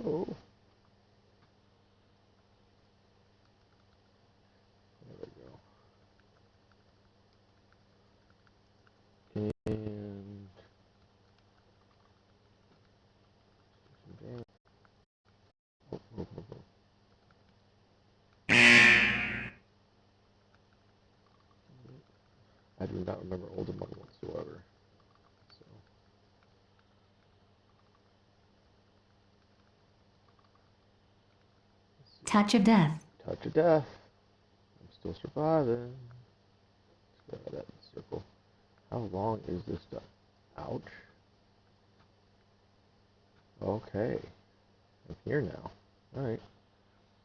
Oh, there we go. And damn. Oh, oh, oh, oh. I do not remember Old Among whatsoever. So Touch of death. touch of death. I'm still surviving. Let's go that circle. How long is this stuff? Ouch. Okay. I'm here now. Alright.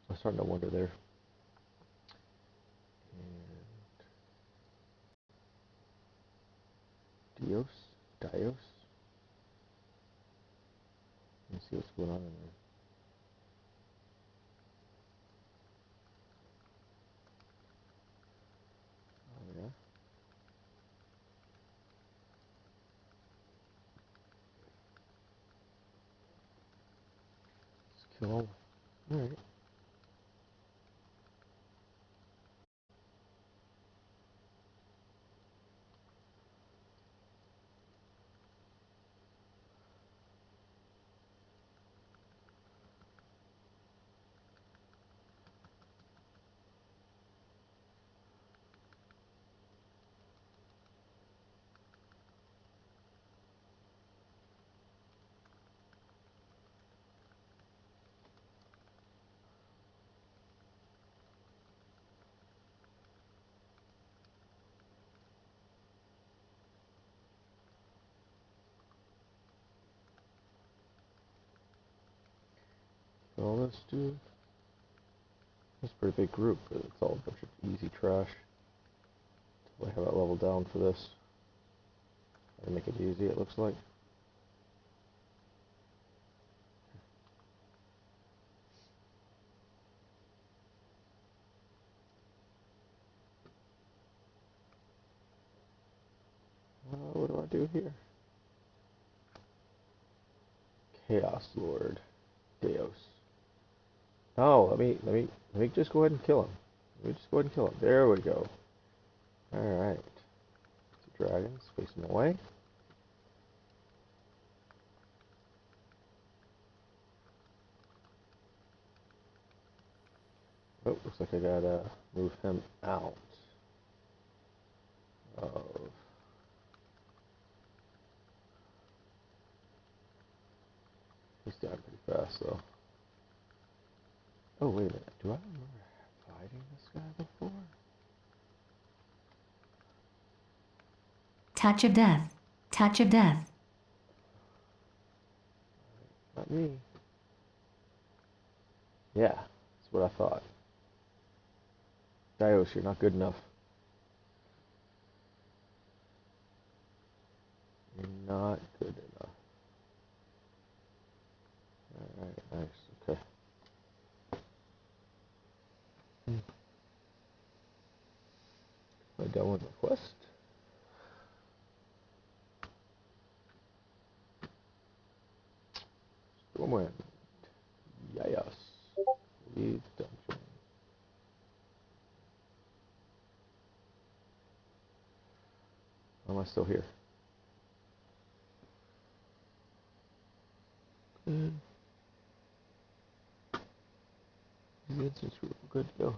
I'm starting to wonder there. And Dios. Let's see what's going on in there. Oh yeah. Let's kill all. Alright. Well, let's do. It's a pretty big group, but it's all a bunch of easy trash. I have that level down for this. I make it easy, it looks like. What do I do here? Chaos Lord. Deus. No, let me just go ahead and kill him. Let me just go ahead and kill him. There we go. Alright. It's a dragon, space him away. Oh, looks like I gotta move him out of. He's down pretty fast though. Oh, wait a minute. Do I remember fighting this guy before? Touch of death. Touch of death. Not me. Yeah, that's what I thought. Dios, you're not good enough. You're not good enough. Alright, nice. Okay. Am I done with the quest? Stormwind. Yes. Leave dungeon. Why am I still here? Good. The instance group. We're good to go.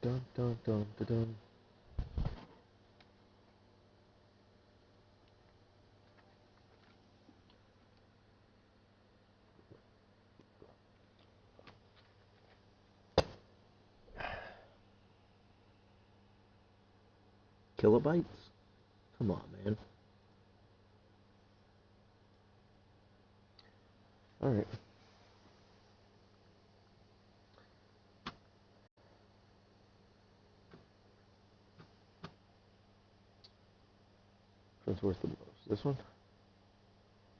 Dun dun dun dun dun. Kilobytes? Come on, man. Alright. Which one's worth the most? This one?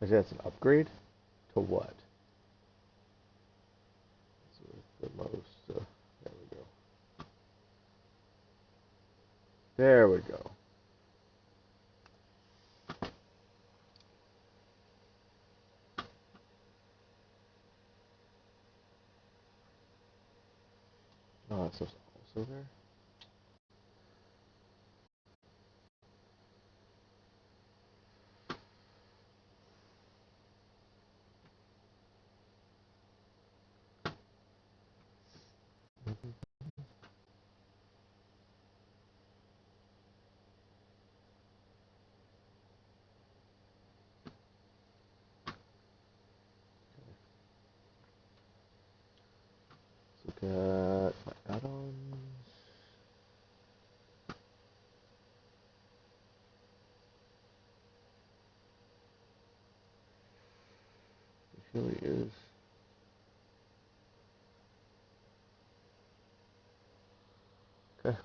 Actually, that's an upgrade? To what? It's worth the most. There we go. There we go. Oh, so it's also there? Let's look at my add-ons. It really is. Okay.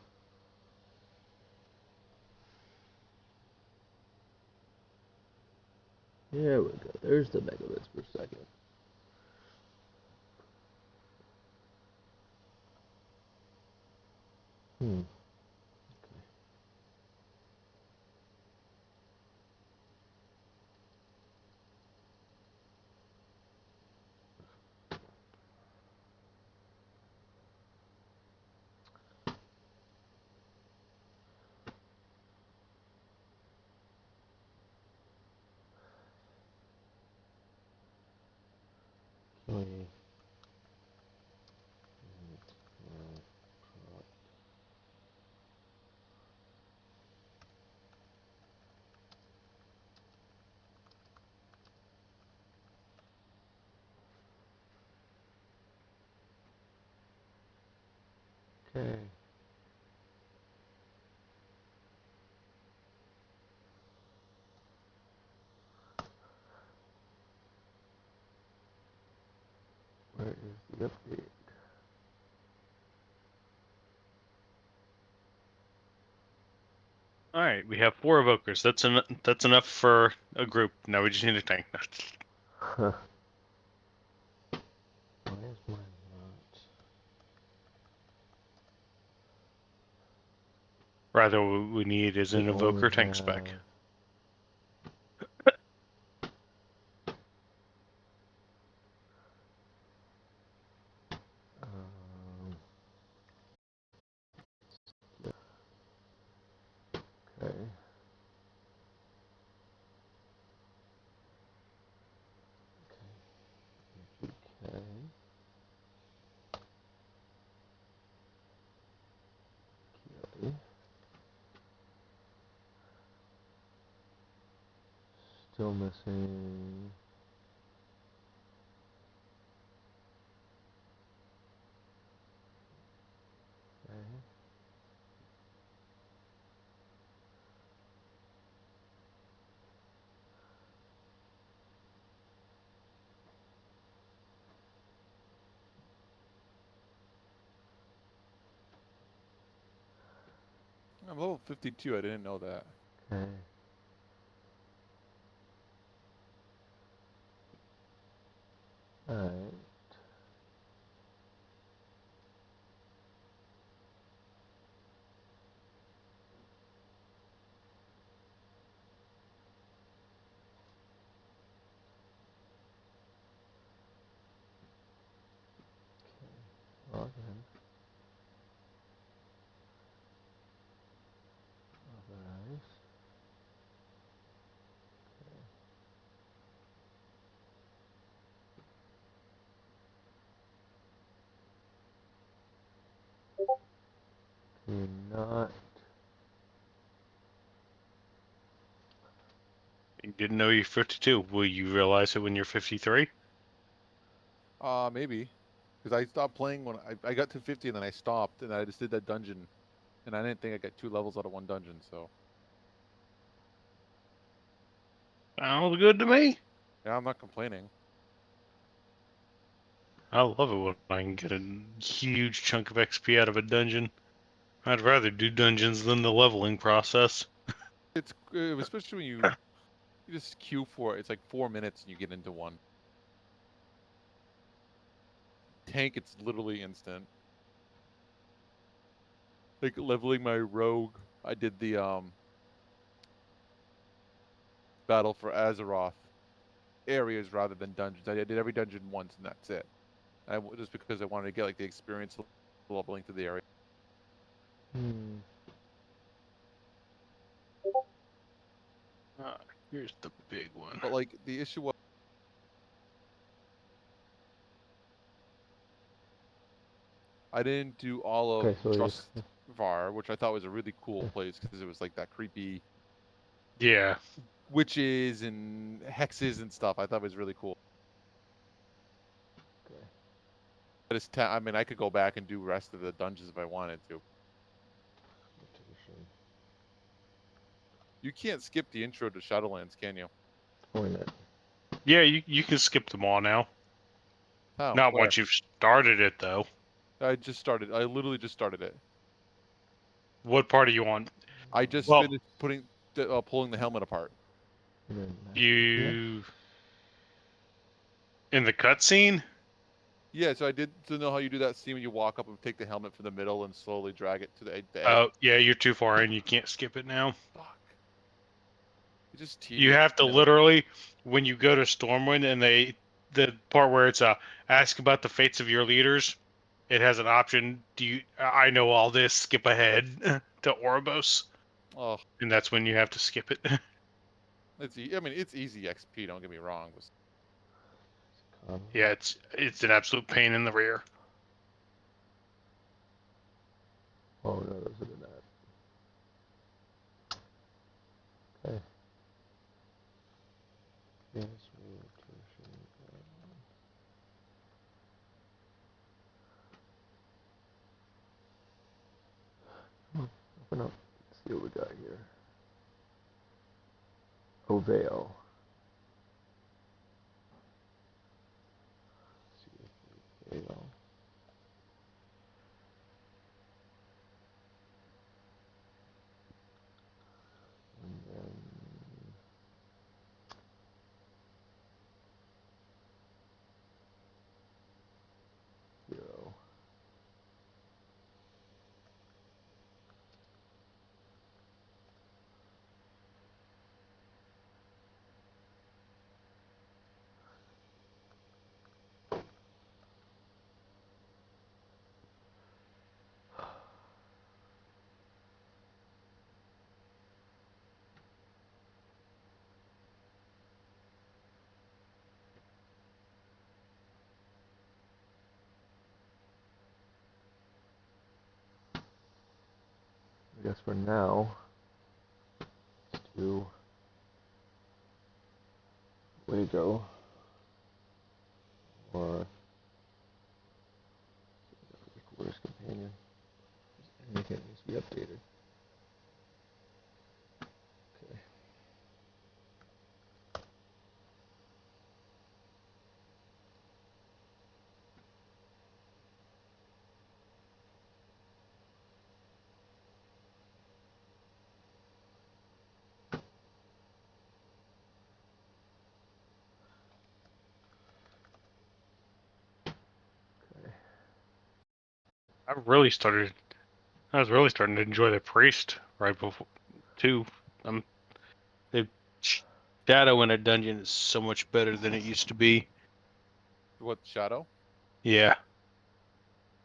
There we go. There's the megabits per second. Hmm. Okay. Okay. Where is the update? All right, we have 4 evokers. That's enough for a group. Now we just need a tank. Huh. Why is mine not? Rather, what we need is I an only evoker tank have. spec. Um, okay. Okay. Okay. Still missing. Okay. I'm level 52. I didn't know that. Okay. Alright. Log in. Authorize. Okay, not. You didn't know you're 52. Will you realize it when you're 53? Maybe. Because I stopped playing when I got to 50 and then I stopped and I just did that dungeon. And I didn't think I got 2 levels out of 1 dungeon, so. Sounds good to me. Yeah, I'm not complaining. I love it when I can get a huge chunk of XP out of a dungeon. I'd rather do dungeons than the leveling process. It's especially when you just queue for it. It's like 4 minutes and you get into one. Tank, it's literally instant. Like leveling my rogue, I did the battle for Azeroth areas rather than dungeons. I did every dungeon once and that's it. Just because I wanted to get like the experience leveling to the area. Hmm. Uh, Here's the big one. But like the issue was, I didn't do all of Okay, so Trust Var, which I thought was a really cool place because it was like that creepy Yeah. witches and hexes and stuff. I thought it was really cool. okay. But I mean, I could go back and do rest of the dungeons if I wanted to. Rotation. You can't skip the intro to Shadowlands, can you? Point it. Yeah, you can skip them all now. Oh, Not where? once you've started it, though. I just started. I literally just started it. What part are you on? I just Well, finished pulling the helmet apart. And then yeah. you... In the cutscene? Yeah, so I did to know how you do that scene when you walk up and take the helmet from the middle and slowly drag it to the edge. Oh, yeah, you're too far in. You can't skip it now. Fuck. It's just You tedious. have to You know? literally, when you go to Stormwind and the part where it's ask about the fates of your leaders, it has an option. I know all this. Skip ahead to Oribos, Oh, and that's when you have to skip it. I mean, it's easy XP. Don't get me wrong. Yeah, it's an absolute pain in the rear. Oh no, those are the that. Okay. Yes, rotation. Open up. Let's see what we got here. Ovale. Let's see. Ovale. And then 0. I guess for now, let's do Wago or Recorder's Companion. Anything that needs to be updated. Okay. Okay. I was really starting to enjoy the priest right before too. Um, the shadow in a dungeon is so much better than it used to be. What Shadow? Yeah,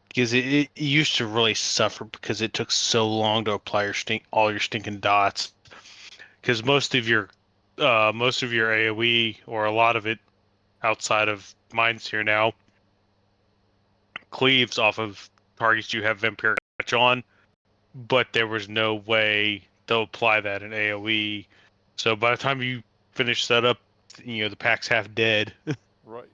because it used to really suffer because it took so long to apply all your stinking dots. Because most of your AOE or a lot of it outside of mines here now cleaves off of targets you have vampiric touch on, but there was no way to apply that in AOE. So by the time you finish setup, the pack's half dead. Right.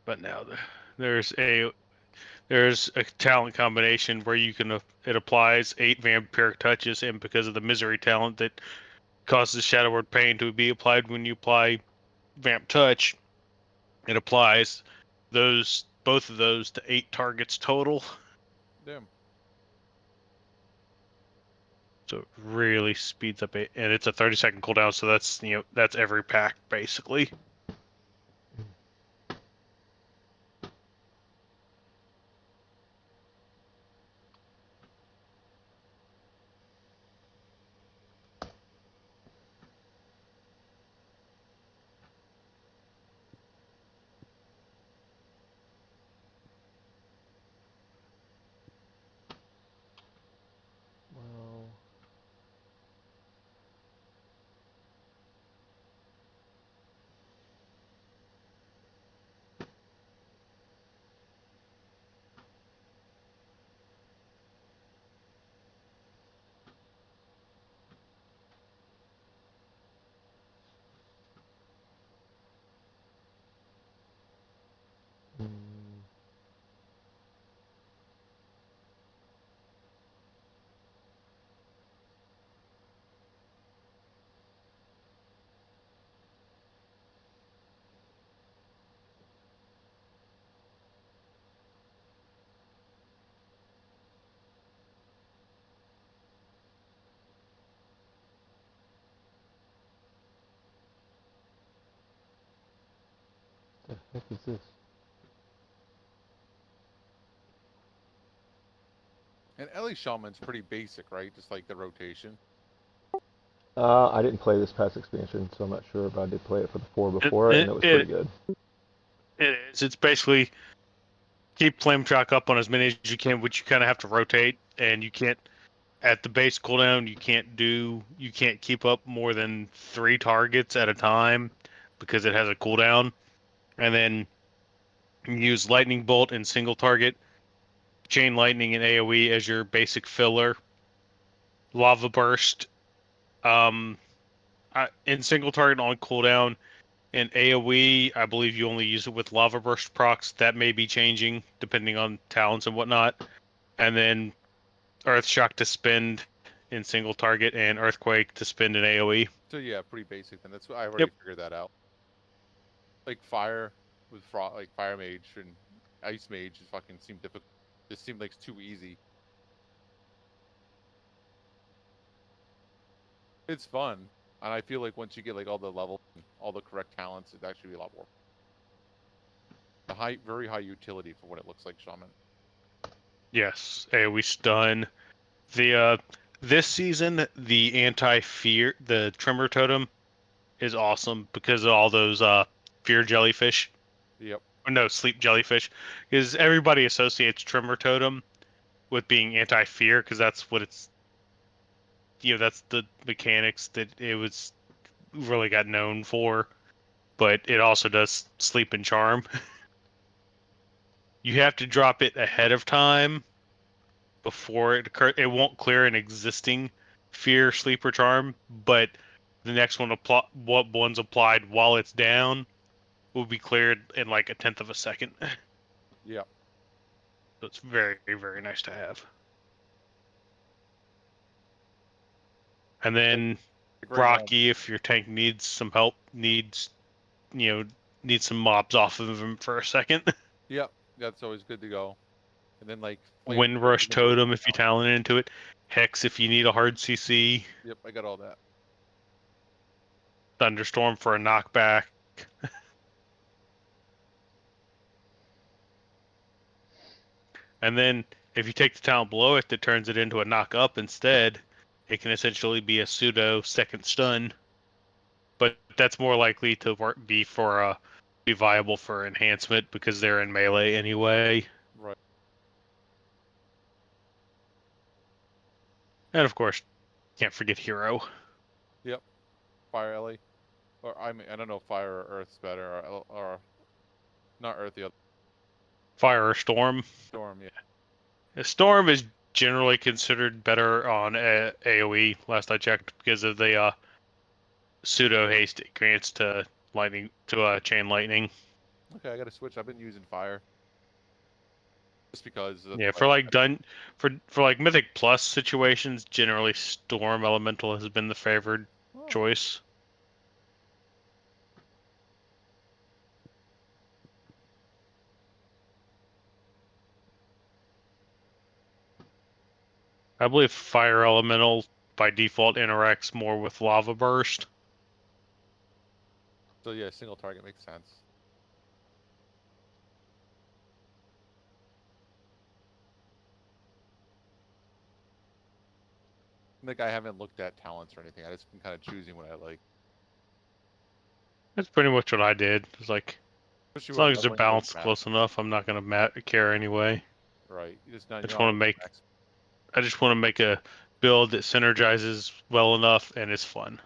But now there's a talent combination where you can it applies 8 vampiric touches, and because of the misery talent that causes Shadow Word Pain to be applied when you apply Vamp Touch, it applies both of those to 8 targets total. Damn. So it really speeds up it, and it's a 30-second cooldown. So that's every pack basically. heck is this? And Ellie Shaman's pretty basic, right? Just like the rotation. I didn't play this past expansion, so I'm not sure, but I did play it for the 4 before it, and It, it was pretty it, good. it is. It's basically keep flame track up on as many as you can, which you kind of have to rotate, and you can't at the base cooldown. You can't keep up more than 3 targets at a time because it has a cooldown, and then you use lightning bolt and single target, chain lightning and AOE as your basic filler. Lava burst, um, in single target on cooldown. In AoE, I believe you only use it with Lava Burst procs. That may be changing depending on talents and whatnot. And then Earth Shock to spend in single target and Earthquake to spend in AoE. So yeah, pretty basic. Then that's what I already Yep. figured that out. Like fire with like fire mage and ice mage just fucking seemed difficult. Just seemed like it's too easy. It's fun, and I feel like once you get like all the levels, and all the correct talents, it'd actually be a lot more. A very high utility for what it looks like, Shaman. Yes, AoE stun. The this season the anti-fear the Tremor Totem is awesome because of all those fear jellyfish. Yep. Or no, sleep jellyfish. Because everybody associates Tremor Totem with being anti-fear because that's what it's that's the mechanics that it was really got known for, but it also does sleep and charm. You have to drop it ahead of time before it occurs. It won't clear an existing fear, sleep, or charm, but the next one what one's applied while it's down will be cleared in like a tenth of a second. Yep. So it's very, very nice to have. And then Like right now. Rocky, if your tank needs some help, needs some mobs off of him for a second. Yep. That's always good to go. And then like flame Wind wave, Rush even though it's Totem if you down. talent into it. Hex if you need a hard CC. Yep, I got all that. Thunderstorm for a knockback. And then if you take the talent below it that turns it into a knock up instead, it can essentially be a pseudo second stun. But that's more likely to be viable for enhancement because they're in melee anyway. Right. And of course, can't forget Hero. Yep. Fire Ellie. Or I mean, I don't know if fire or earth's better, or not earth, the other Fire or Storm. storm. Yeah. Storm is generally considered better on AoE, last I checked, because of the pseudo haste it grants to chain lightning. Okay, I got to switch. I've been using fire just because that's Yeah, what for like for like Mythic Plus situations, generally Storm Elemental has been the favored oh, choice. I believe Fire Elemental by default interacts more with Lava Burst. so yeah, single target makes sense. Like I haven't looked at talents or anything. I just been kind of choosing what I like. That's pretty much what I did. It's like Especially as with long as they're leveling up balanced max. close enough, I'm not gonna care anyway. Right. You just not I you're just not want to leveling make max. I just want to make a build that synergizes well enough and is fun.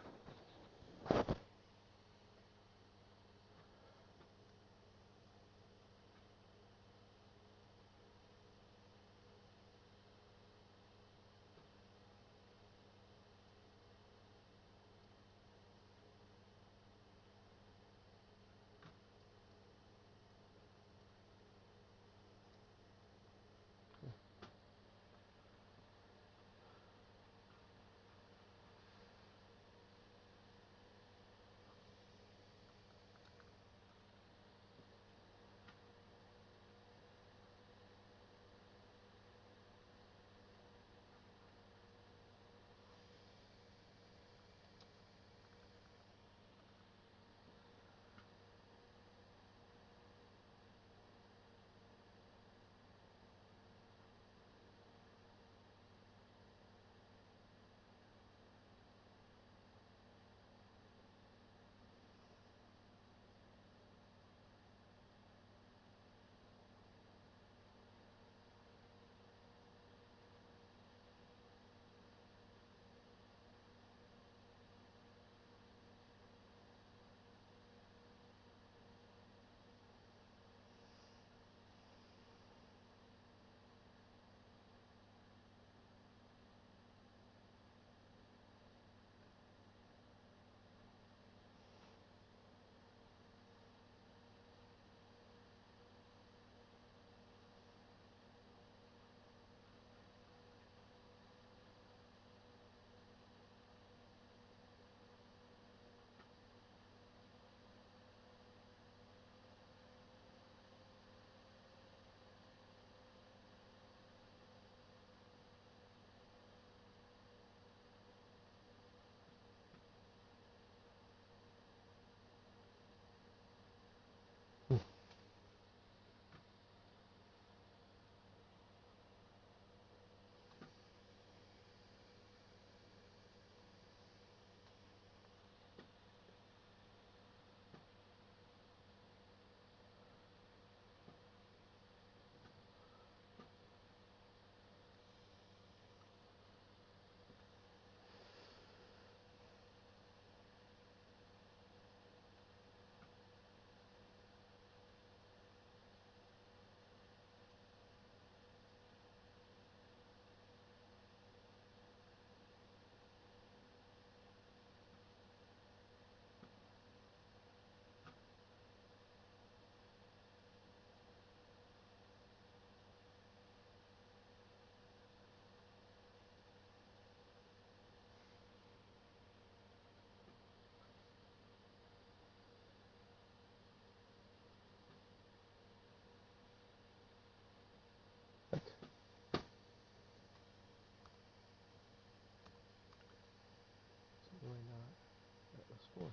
force.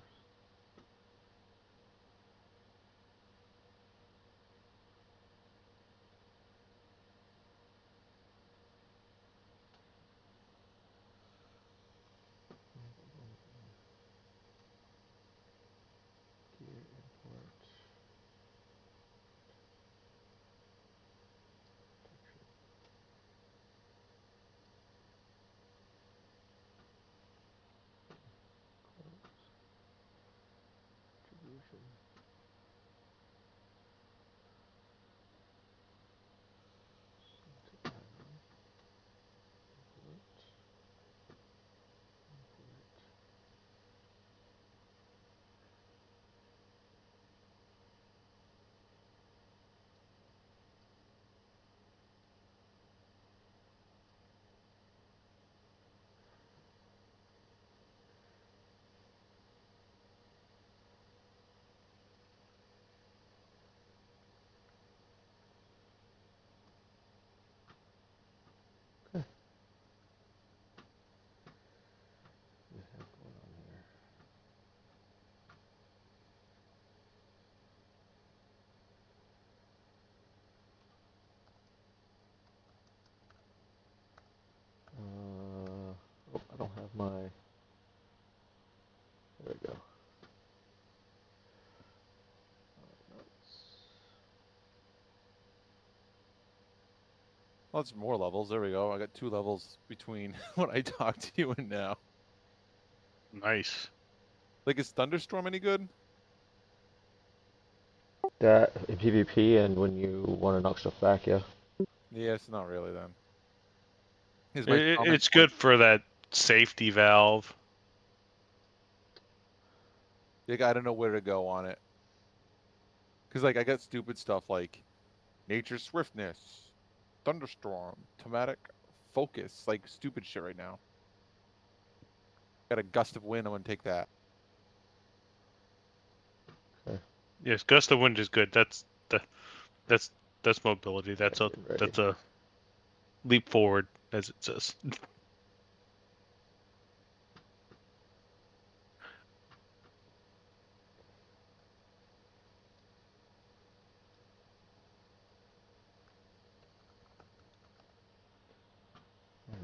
Gear import. Distribution. Import. Okay. What do we have going on here? Oh, I don't have my. There we go. Well, that's more levels. There we go. I got 2 levels between when I talked to you and now. Nice. Like, is Thunderstorm any good? That in PvP and when you want to knock stuff back, yeah. Yeah, it's not really then. Is my It, shaman it's point? good for that safety valve. Like, I don't know where to go on it. Because, like, I got stupid stuff like Nature Swiftness, Thunderstorm, Thematic Focus, like stupid shit right now. Got a Gust of Wind, I'm gonna take that. Okay. Yes, gust of wind is good. That's that's mobility. Alright, getting ready. That's a leap forward, as it says.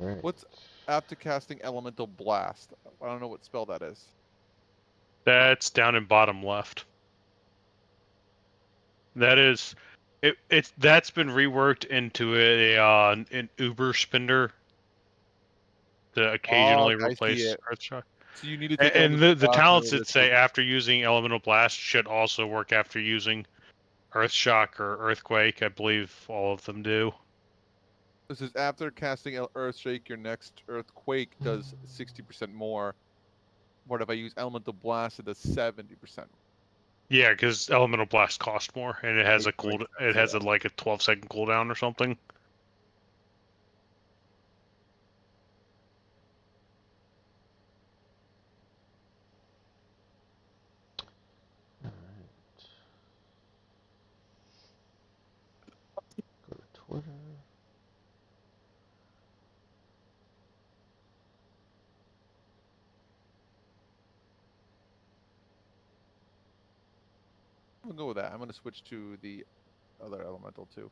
Alright. What's after casting Elemental Blast? I don't know what spell that is. That's down in bottom left. That is, it's that's been reworked into an Uber spinner to Oh, occasionally I see replace it. Earthshock. So you need to take And Elemental the Blast in talents order that to say take. after using Elemental Blast should also work after using Earthshock or Earthquake. I believe all of them do. This is after casting Earthshake, your next Earthquake does 60% more. What if I use Elemental Blast? It does 70%. Yeah, because Elemental Blast costs more, and it has Wait, a wait. It has a like a 12-second cooldown or something. Alright. Go to Twitter. I'm gonna go with that. I'm gonna switch to the other Elemental too.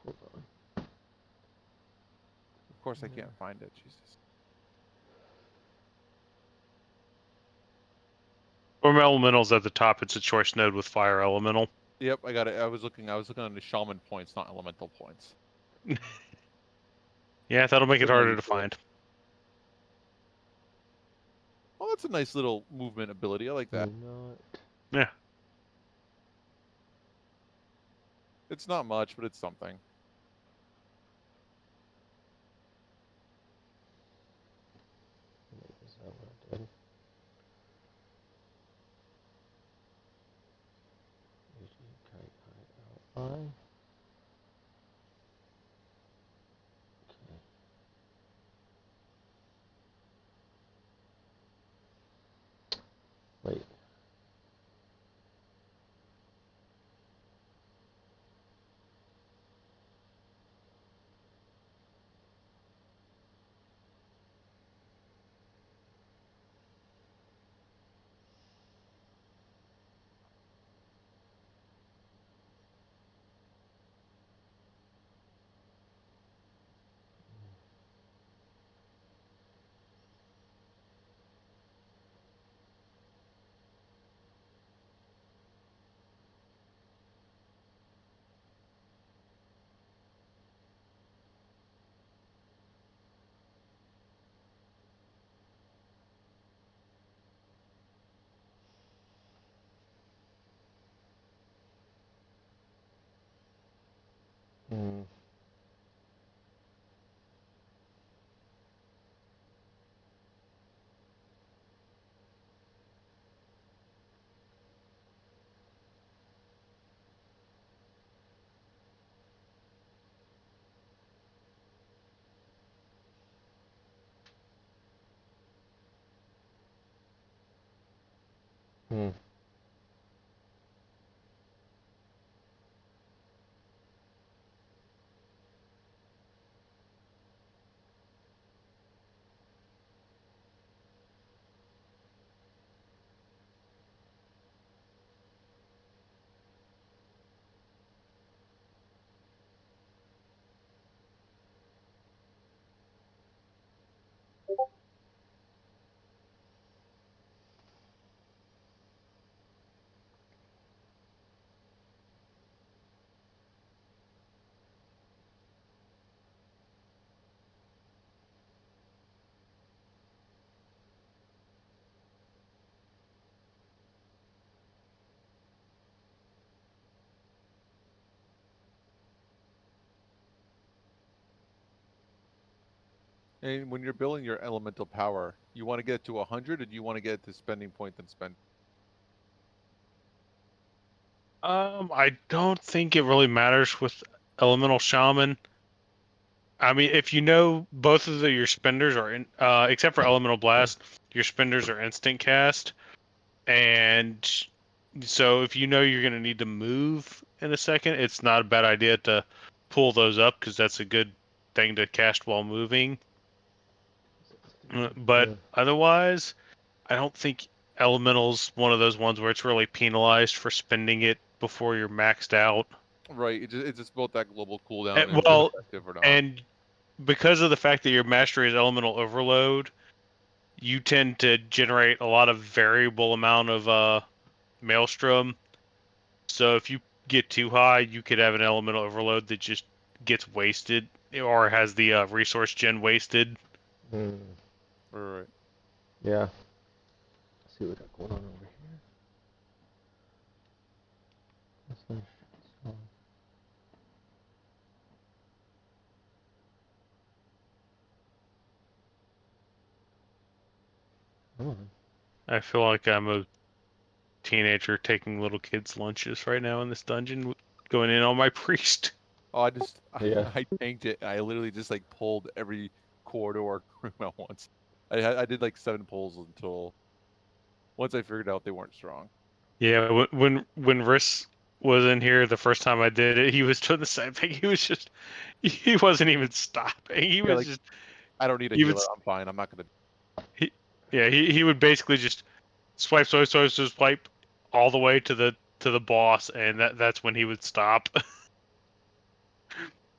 Hold on. Of course, I Yeah. can't find it. Jesus. From Elementals at the top, it's a choice node with Fire Elemental. Yep, I got it. I was looking on the Shaman points, not Elemental points. Yeah, that'll make it Still not harder to used to it. find. Oh, that's a nice little movement ability. I like that. Not. Yeah. It's not much, but it's something. Is that what I did? Kite I. Okay. Wait. Hmm. Hmm. And when you're building your elemental power, you want to get it to 100, or do you want to get it to spending point then spend? I don't think it really matters with Elemental Shaman. I mean, if you know both of your spenders are in, except for Elemental Blast, your spenders are instant cast, and so if you know you're going to need to move in a second, it's not a bad idea to pull those up because that's a good thing to cast while moving. But Yeah. otherwise, I don't think Elemental's one of those ones where it's really penalized for spending it before you're maxed out. Right. It just built that global cooldown. And, Is it well, effective or not? and because of the fact that your mastery is Elemental Overload, you tend to generate a lot of variable amount of Maelstrom. So if you get too high, you could have an Elemental Overload that just gets wasted or has the resource gen wasted. Hmm. Right. Yeah. Let's see what we got going on over here. That's nice. So, come on. I feel like I'm a teenager taking little kids' lunches right now in this dungeon, going in on my priest. Oh, I just Yeah. I tanked it. I literally just like pulled every corridor room at once. I did like 7 pulls until once I figured out they weren't strong. Yeah, when Riss was in here the first time I did it, he was doing the same thing. He was just he wasn't even stopping. He Yeah, was like just I don't need a he would healer. I'm fine. I'm not gonna. he, yeah he would basically just swipe all the way to the boss, and that's when he would stop.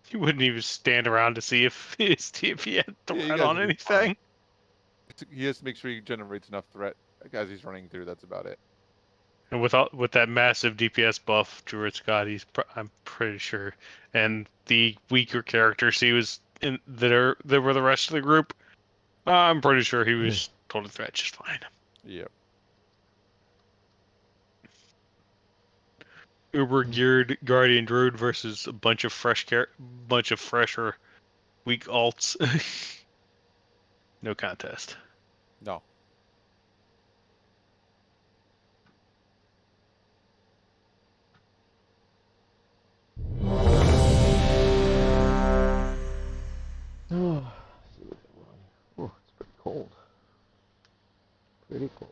He wouldn't even stand around to see if he had Yeah, you threat guys on will be fine. anything. He has to make sure he generates enough threat as he's running through. That's about it. And with that massive DPS buff Druid's got, I'm pretty sure, and the weaker characters he was in that were the rest of the group, I'm pretty sure he was total threat just fine. Yeah. Uber geared Guardian Druid versus a bunch of bunch of fresher weak alts. No contest. No. Oh, let's see what we got going on here. Oh, it's pretty cold. Pretty cold.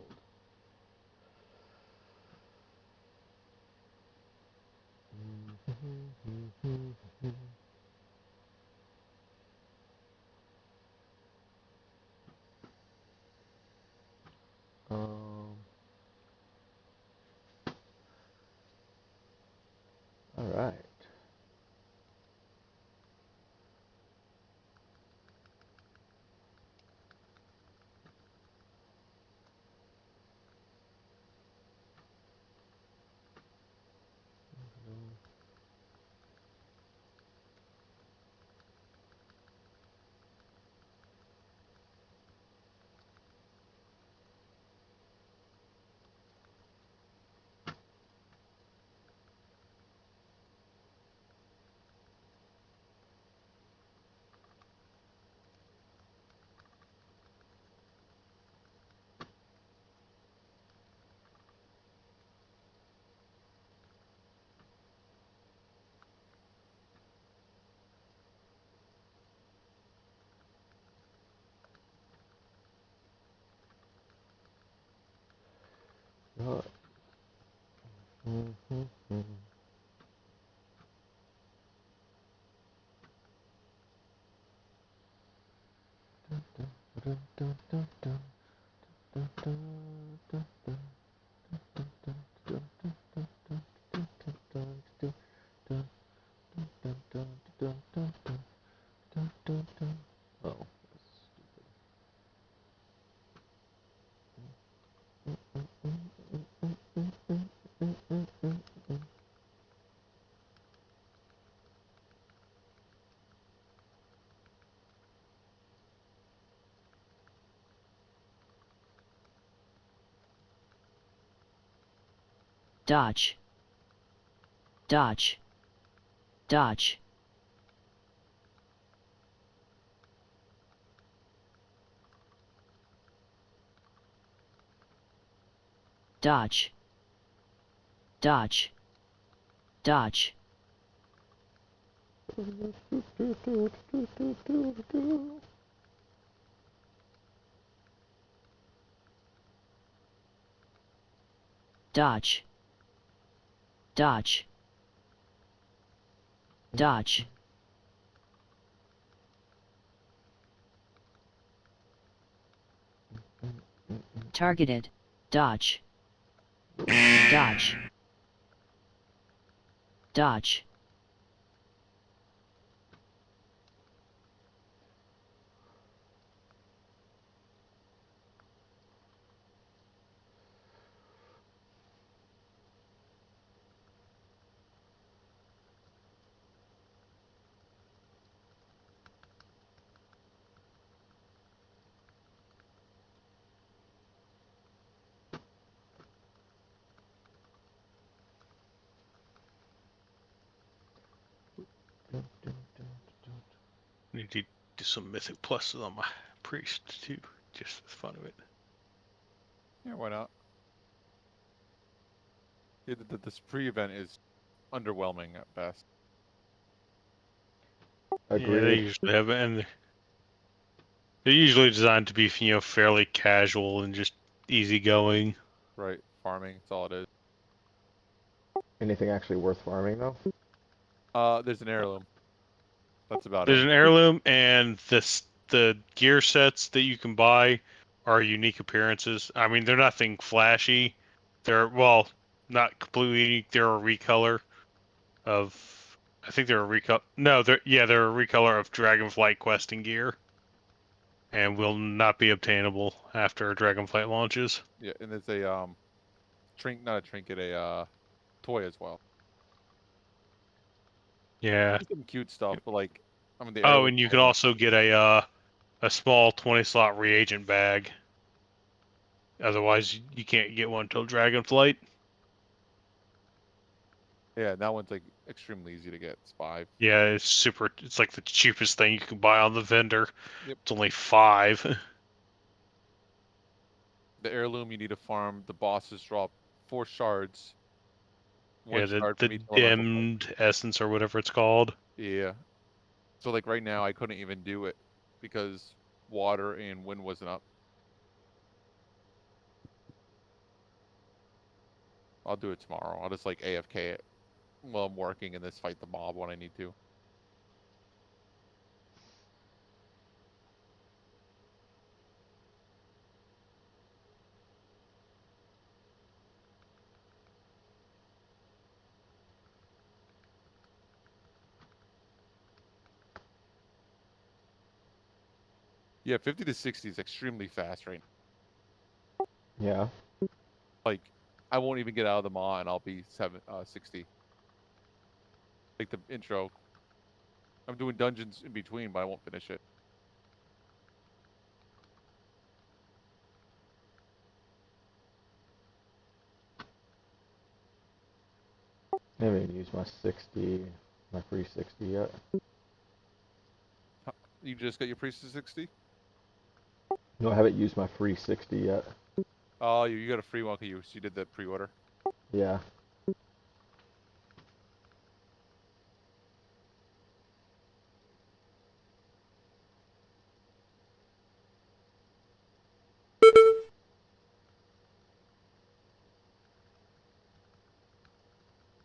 Oh, dodge, dodge, dodge, dodge, dodge, dodge, dodge, dodge, dodge, targeted, dodge, dodge, dodge, Need to do some mythic pluses on my priest too, just for the fun of it. Yeah, why not? Yeah, the spree event is underwhelming at best. Yeah, they agreed. usually have, and they're usually designed to be, fairly casual and just easygoing. Right, farming, that's all it is. Anything actually worth farming though? There's an heirloom. That's about There's it. an heirloom, and the gear sets that you can buy are unique appearances. I mean, they're nothing flashy. They're, well, not completely unique. They're a recolor of, I think they're a recolor. No, they're a recolor of Dragonflight questing gear, and will not be obtainable after Dragonflight launches. Yeah, and there's a not a trinket, a toy as well. Yeah. Just some cute stuff, but like, I mean, the Oh, heirloom and you can only. also get a small 20 slot reagent bag. Otherwise, you can't get one till Dragonflight. Yeah, that one's like extremely easy to get. It's 5. Yeah, it's super. It's like the cheapest thing you can buy on the vendor. Yep. It's only 5. The heirloom you need to farm. The bosses drop 4 shards. Yeah, One the shard the from each elemental type. dimmed essence or whatever it's called. Yeah. So like right now I couldn't even do it because water and wind wasn't up. I'll do it tomorrow. I'll just like AFK it while I'm working and just fight the mob when I need to. Yeah, 50 to 60 is extremely fast right now. Yeah. Like I won't even get out of the maw and I'll be 60. Like the intro. I'm doing dungeons in between, but I won't finish it. I haven't even used my 60, my free 60 yet. You just got your priest to 60? No, I haven't used my free 60 yet. Oh, you got a free one because you did the pre-order. Yeah.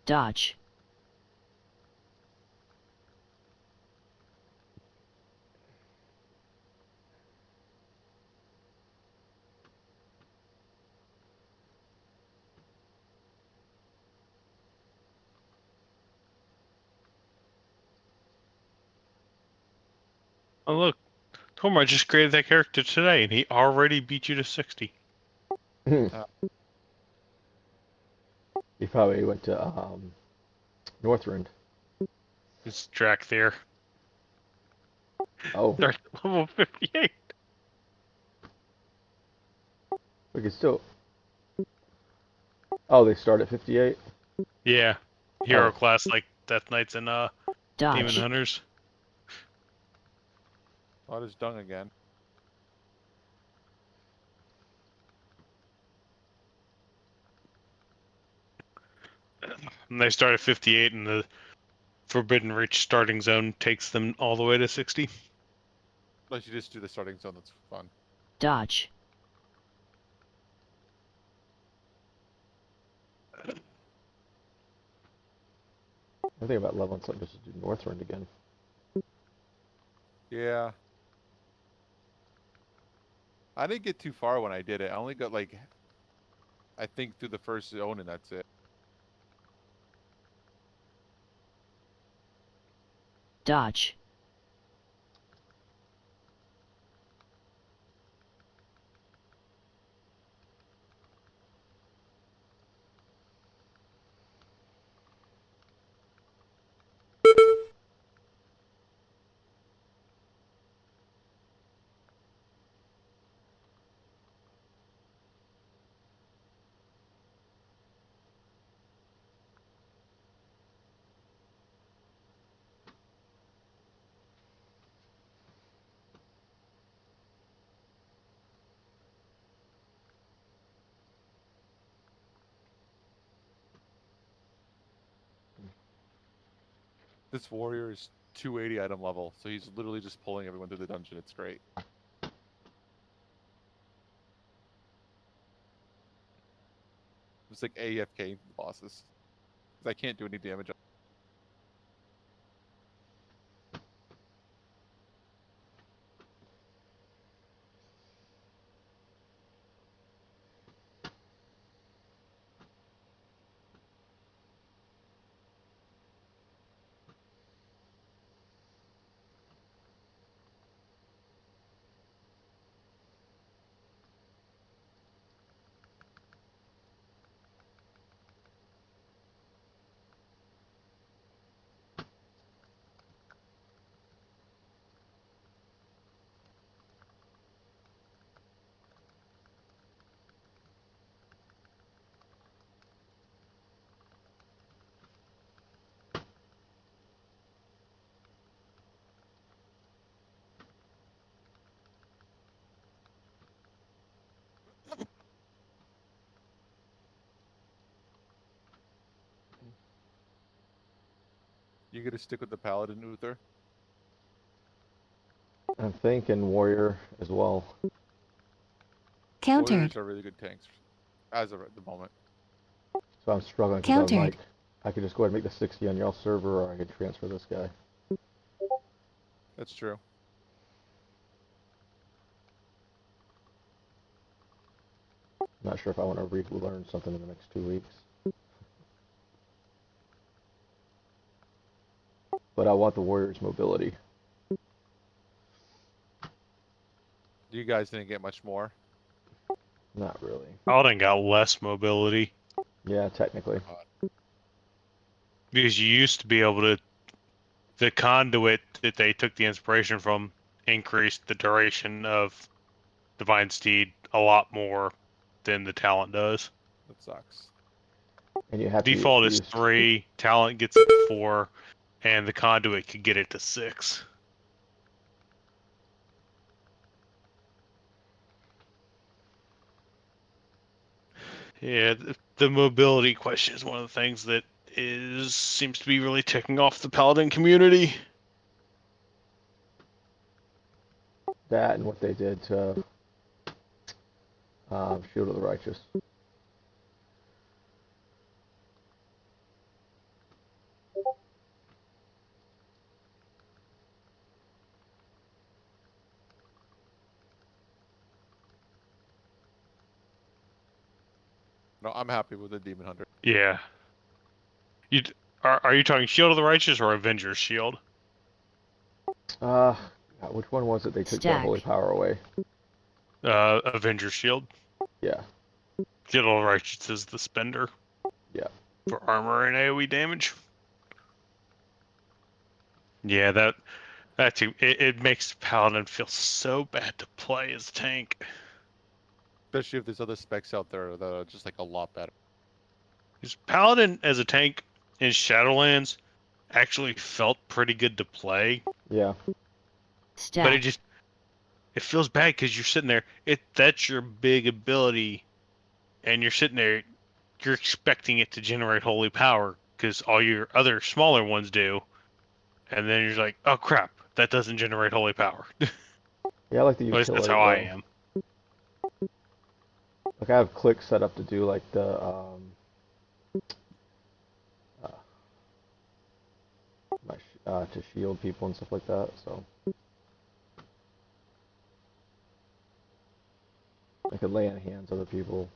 dodge, Oh look, Tormar just created that character today, and he already beat you to 60. He probably went to Northrend. It's Drac there. Oh, They're at level 58. we could still. Oh, they start at 58. Yeah, hero Oh. class like Death Knights and Demon Dodge. Hunters. Oh, there's dung again. And they start at 58, and the Forbidden Reach starting zone takes them all the way to 60. Unless you just do the starting zone, that's fun. Dodge. I think about leveling something just to do Northrend again. Yeah. I didn't get too far when I did it. I only got like, I think through the first zone and that's it. Dodge. This warrior is 280 item level, so he's literally just pulling everyone through the dungeon. It's great. It's like AFK bosses. 'Cause I can't do any damage. You gotta stick with the paladin, Uther. I'm thinking warrior as well. Countered. Warriors are really good tanks, as of at the moment. So I'm struggling because I'm Countered. like, I could just go ahead and make the 60 on y'all server, or I could transfer this guy. That's true. Not sure if I want to relearn something in the next 2 weeks. But I want the warrior's mobility. You guys didn't get much more. Not really. Paladin got less mobility Yeah, technically. because you used to be able to. The conduit that they took the inspiration from increased the duration of Divine Steed a lot more than the talent does. That sucks. And you have to Default is use 3, talent gets it to 4, and the conduit could get it to 6. Yeah, the mobility question is one of the things that seems to be really ticking off the Paladin community. that and what they did to Shield of the Righteous. No, I'm happy with the Demon Hunter. Yeah. Are you talking Shield of the Righteous or Avengers Shield? Uh, Which one was it they took their holy Stack. power away? Avenger Shield. Yeah, Get all righteous as the spender. yeah. For armor and AoE damage. Yeah, that too. It makes Paladin feel so bad to play as tank. Especially if there's other specs out there that are just like a lot better. Because Paladin as a tank in Shadowlands actually felt pretty good to play, Yeah, but Stack. it feels bad because you're sitting there. That's your big ability, and you're sitting there. You're expecting it to generate holy power because all your other smaller ones do, and then you're like, oh crap, that doesn't generate holy power. yeah. I like the At least that's utility how I though. am. Like I have clicks set up to do like the uh, to shield people and stuff like that. So I could lay in hands other people.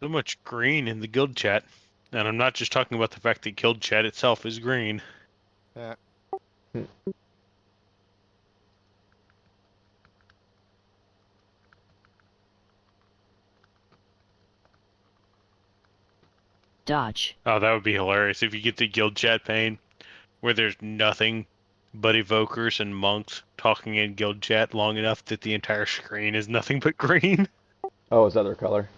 So much green in the guild chat. And I'm not just talking about the fact that guild chat itself is green. Yeah. Dodge. Oh, that would be hilarious if you get the guild chat pane where there's nothing but evokers and monks talking in guild chat long enough that the entire screen is nothing but green. Oh, is that their color?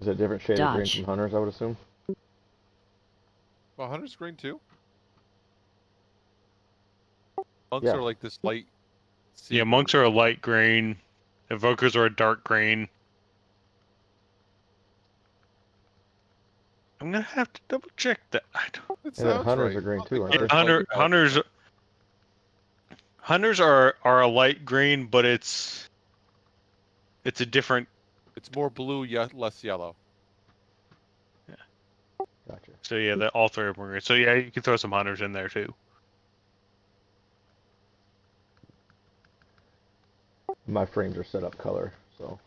Is it a different shade of green from Dodge. hunters? I would assume. Well, Hunter's green too. Monks Yeah. are like this light sea Yeah, green. monks are a light green. Evokers are a dark green. I'm gonna have to double check that. I don't... It And then sounds hunters right. are green I think too, aren't they? Hunters are a light green, but it's a different. It's more blue, yet less yellow. Gotcha. So yeah, all three of them are green. So yeah, you can throw some hunters in there too. My frames are set up color, so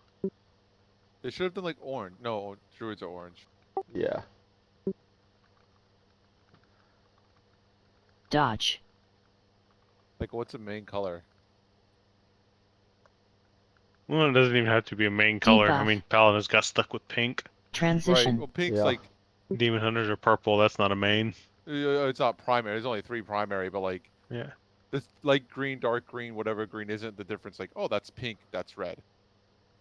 They should have done like orange. No, druids are orange. yeah. Dodge. Like, what's the main color? Well, it doesn't even have to be a main color. I Debuff. mean, Paladins got stuck with pink. Right. Transition. Well, pink's Yeah. like Demon Hunters are purple. That's not a main. it's not primary. There's only 3 primary, but like Yeah. this light green, dark green, whatever green isn't the difference. Like, oh, that's pink, that's red.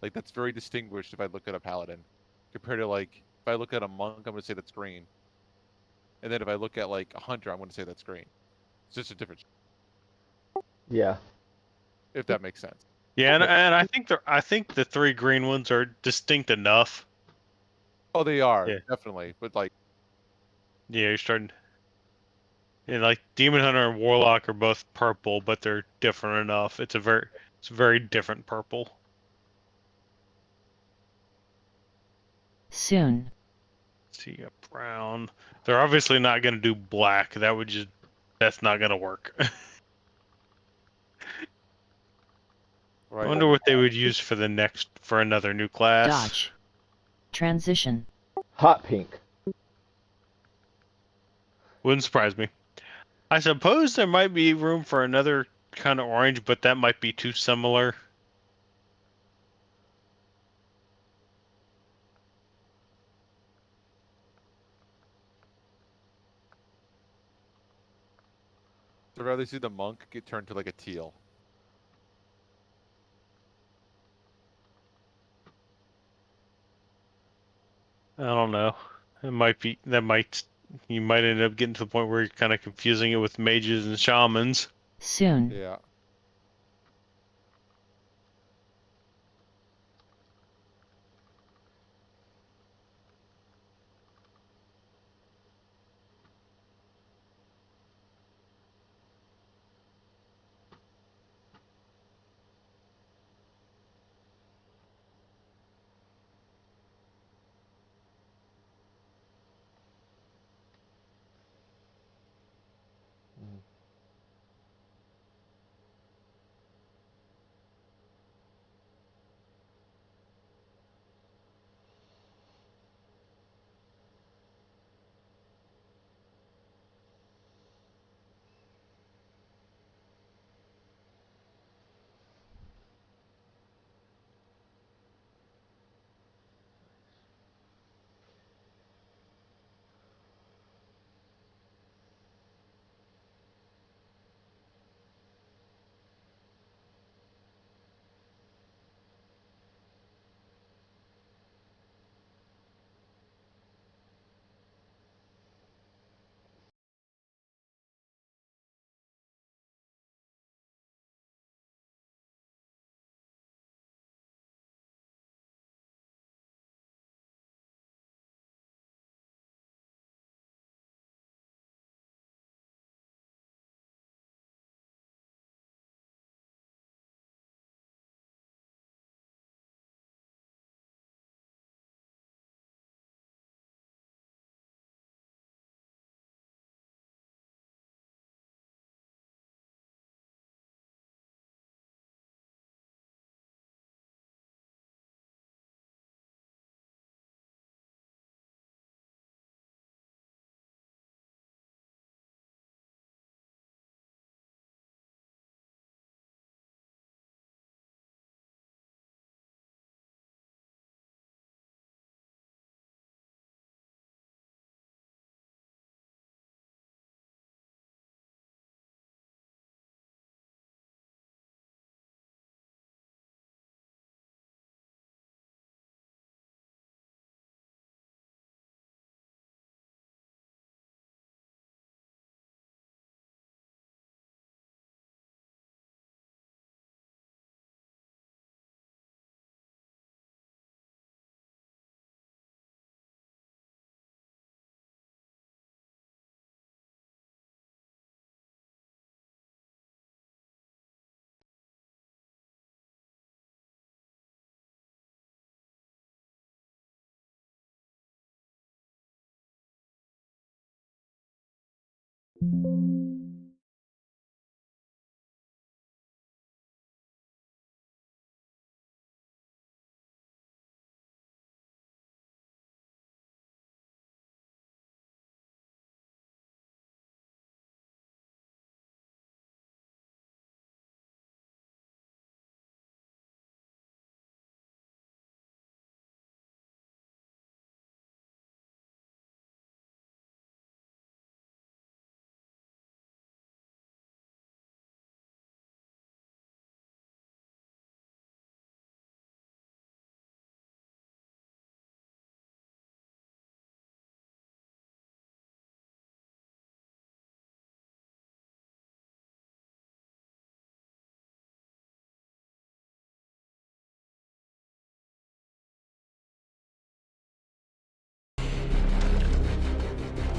Like that's very distinguished if I look at a paladin, compared to like if I look at a monk, I'm gonna say that's green. And then if I look at like a hunter, I'm gonna say that's green. It's just a difference, Yeah. if that makes sense. Yeah, and, Yep. and I think the 3 green ones are distinct enough. Oh, they are Yeah. definitely, but like Yeah, you're starting. Yeah, like Demon Hunter and Warlock are both purple, but they're different enough. It's a very different purple. Soon. Let's see, a brown. They're obviously not going to do black. That's not going to work. I right. wonder what they would use for another new class. Dodge. Transition. Hot pink. Wouldn't surprise me. I suppose there might be room for another kind of orange, but that might be too similar. I'd rather see the monk get turned to like a teal. I don't know. You might end up getting to the point where you're kind of confusing it with mages and shamans. Soon. Yeah.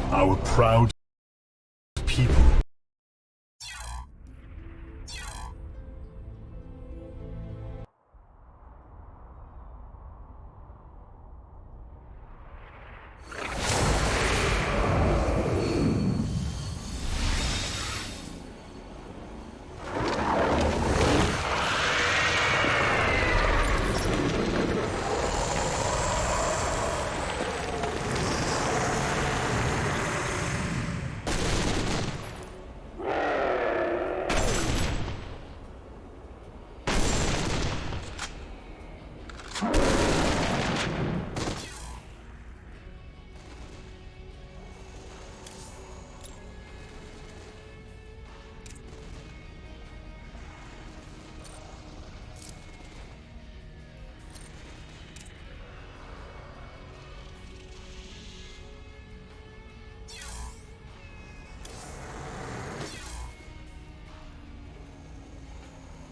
Our proud people.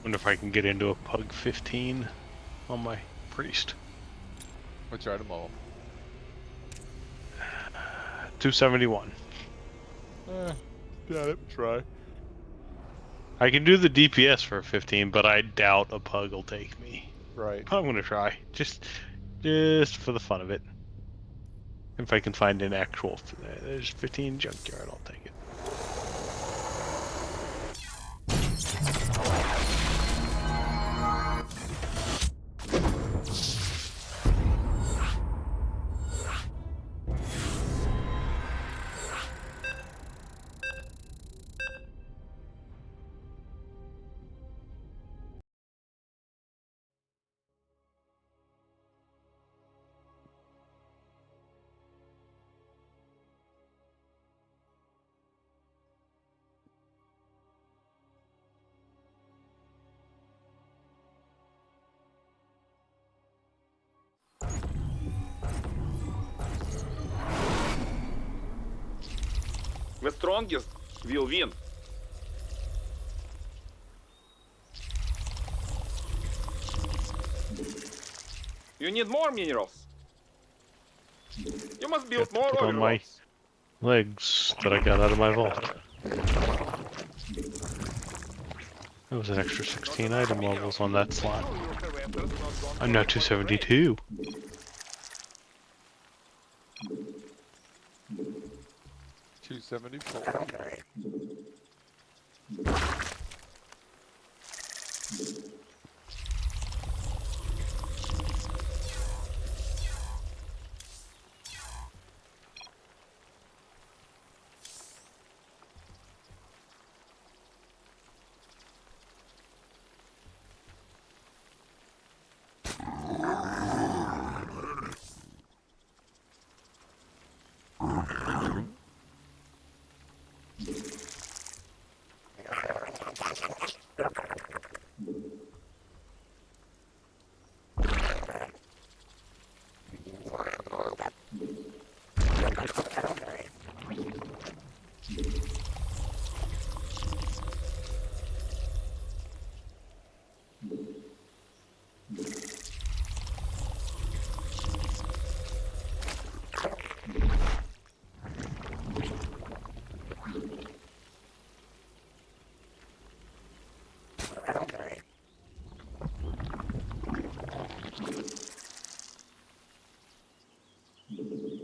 Wonder if I can get into a Pug 15 on my priest. Which item level? 271. Got it. Try. I can do the DPS for 15, but I doubt a Pug will take me. Right. I'm gonna try, just for the fun of it. If I can find an actual, there's 15 junkyard, I'll take it. The strongest will win. You need more minerals. You must build Got to more put on my overloads. legs that I got out of my vault. That was an extra 16 item levels on that slot. I'm now 272. 274.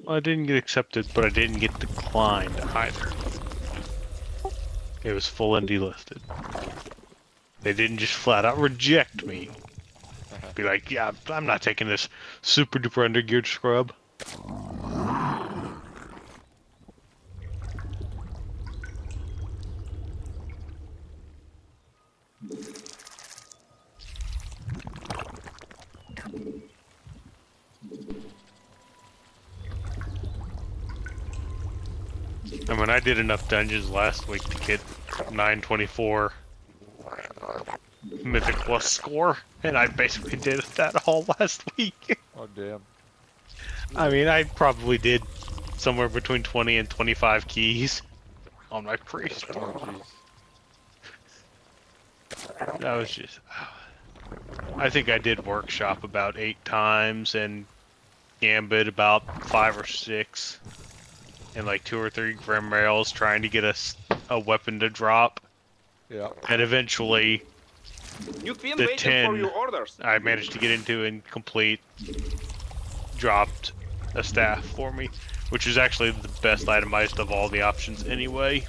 Well, I didn't get accepted, but I didn't get declined either. It was full and delisted. They didn't just flat out reject me. Be like, yeah, I'm not taking this super duper undergeared scrub. I mean, I did enough dungeons last week to get 924 Mythic Plus score, and I basically did that all last week. Oh damn. I mean, I probably did somewhere between 20 and 25 keys on my priest. Oh jeez. That was just... I think I did workshop about 8 times, and gambit about 5 or 6. And like 2 or 3 grim rails trying to get a weapon to drop. Yeah. And eventually, New Queen the waiting 10 for your orders. I managed to get into and complete, dropped a staff for me, which is actually the best itemized of all the options anyway.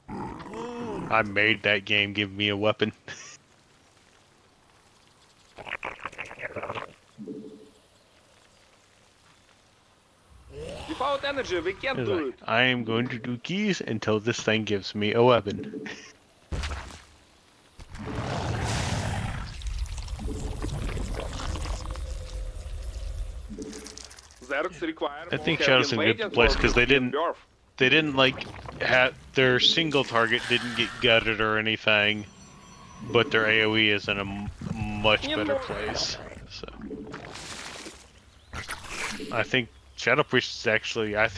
I made that game give me a weapon. Without energy, we can't It's do like, it. I am going to do keys until this thing gives me a weapon. Zergs require I think more Shadow's in heavy a good waiting place for because they Queen didn't birth. like have their single target didn't get gutted or anything, but their AOE is in a much better place. So I think Shadow Priest is actually a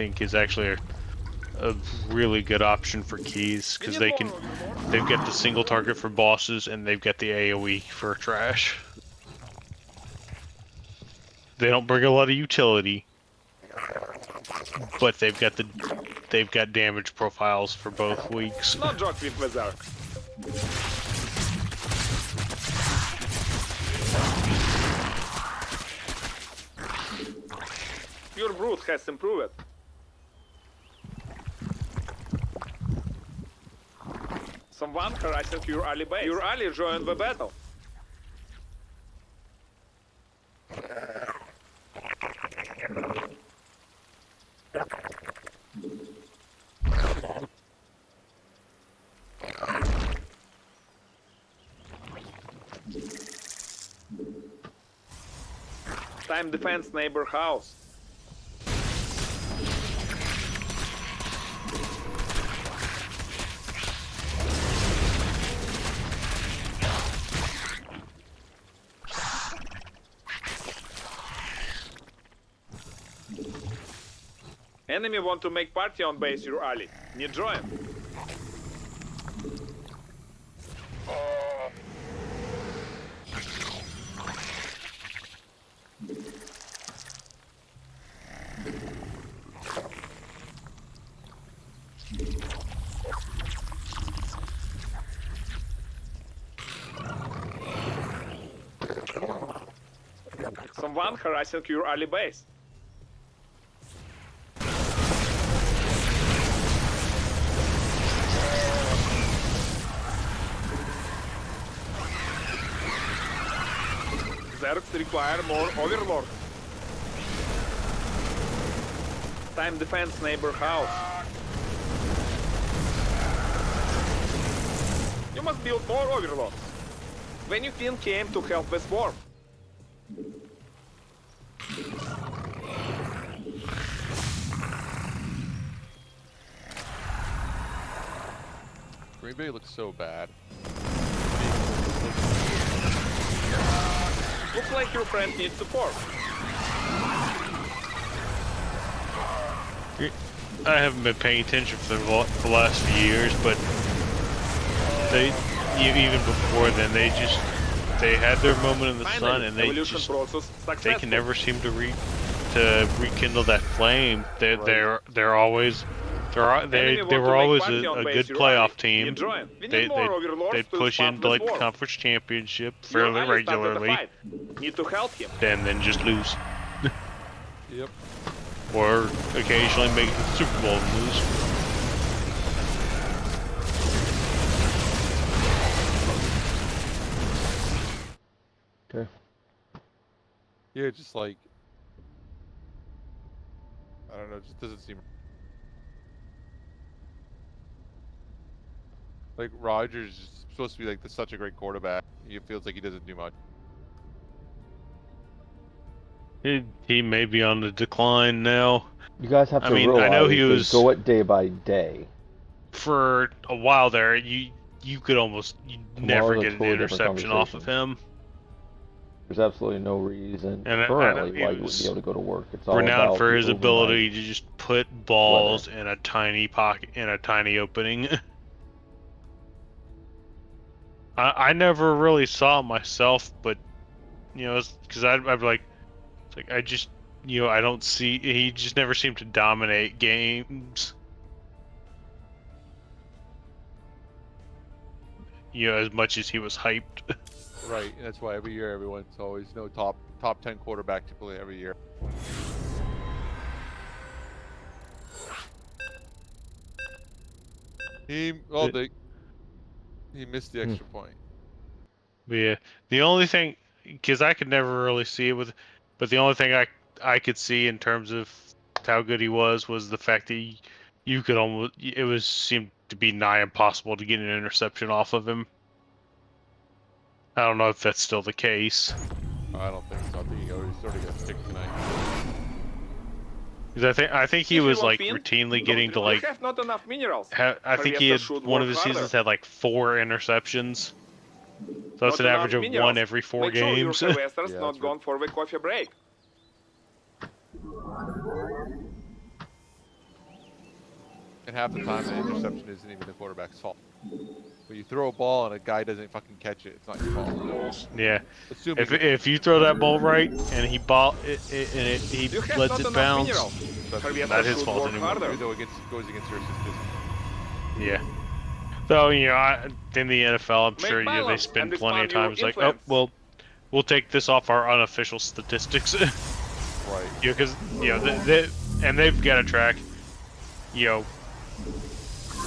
really good option for keys because they've got the single target for bosses and they've got the AOE for trash. They don't bring a lot of utility, but they've got damage profiles for both weeks. Not joke with Zerg. Your brood has improved. Someone harassing your ally base. Your ally joined the battle. Time defense neighbor house. Enemy want to make party on base your ally. Need join. Someone harassing your ally base. Zergs require more overlord. Time defense neighbor house. You must build more overlords. When your queen came to help the swarm. Green Bay looks so bad. Looks like your friend needs support. I haven't been paying attention for the last few years, but even before then, they had their moment in the sun, and they can never seem to rekindle that flame. They were always a good playoff team. They'd push into like the conference championship fairly regularly, Need to help him. and then just lose. Yep. or occasionally make it to the Super Bowl and lose. Okay. Yeah, just like I don't know, it just doesn't seem like Rodgers is supposed to be like such a great quarterback. It feels like he doesn't do much. He may be on the decline now. You guys have I to mean, realize I know he they was go it day by day. for a while there. You could almost never Tomorrow's a get an totally different interception off of conversation. him. There's absolutely no reason And I know currently he why you wouldn't be was able to go to work. It's all renowned about for the his overnight ability to just put weather. balls in a tiny pocket, in a tiny opening. I never really saw it myself, but you know, because I'd be like, it's like I just, you know, I don't see. He just never seemed to dominate games. You know, as much as he was hyped. Right, and that's why every year everyone's always top 10 quarterback typically every year. He missed the extra point. But yeah, the only thing, because I could never really see it with, but the only thing I could see in terms of how good he was the fact that you could almost, it was seemed to be nigh impossible to get an interception off of him. I don't know if that's still the case. I don't think so. I think he already sort of got stick tonight. Because I think he If you was want like win, routinely getting to you like, have not enough minerals. I think he Harvester had should one of work his seasons harder. had like 4 interceptions. So that's Not an average enough of minerals. one every 4 Make sure your games. harvester's Yeah, not that's right. gone for the coffee break. And half the time, the interception isn't even the quarterback's fault. But you throw a ball and a guy doesn't fucking catch it, it's not your fault. Yeah. Assuming If you throw that ball right and he he You have lets not it enough bounce, minerals. that's Harvester not his should fault work anymore. harder. even though it goes against your system. yeah. So you know, in the NFL, I'm Make sure they balance spend and plenty of expand your times like, oh influence. well, we'll take this off our unofficial statistics. Right. You know, because you know they've got to track. You know,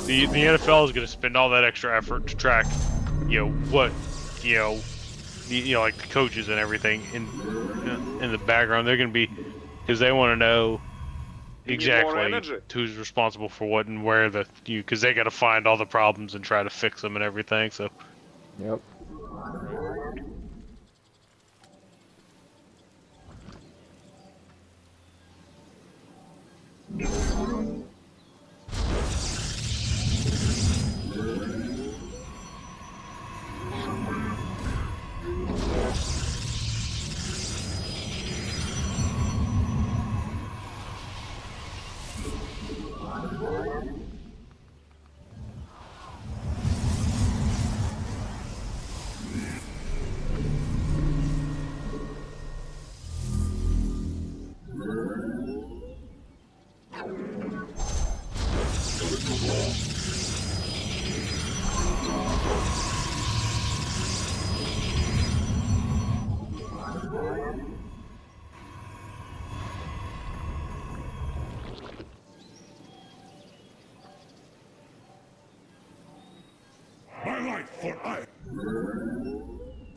the NFL is going to spend all that extra effort to track. You know what, you know, like the coaches and everything in the background. They're going to be, because they want to know You need more exactly energy. who's responsible for what and where because they got to find all the problems and try to fix them and everything. So Yep.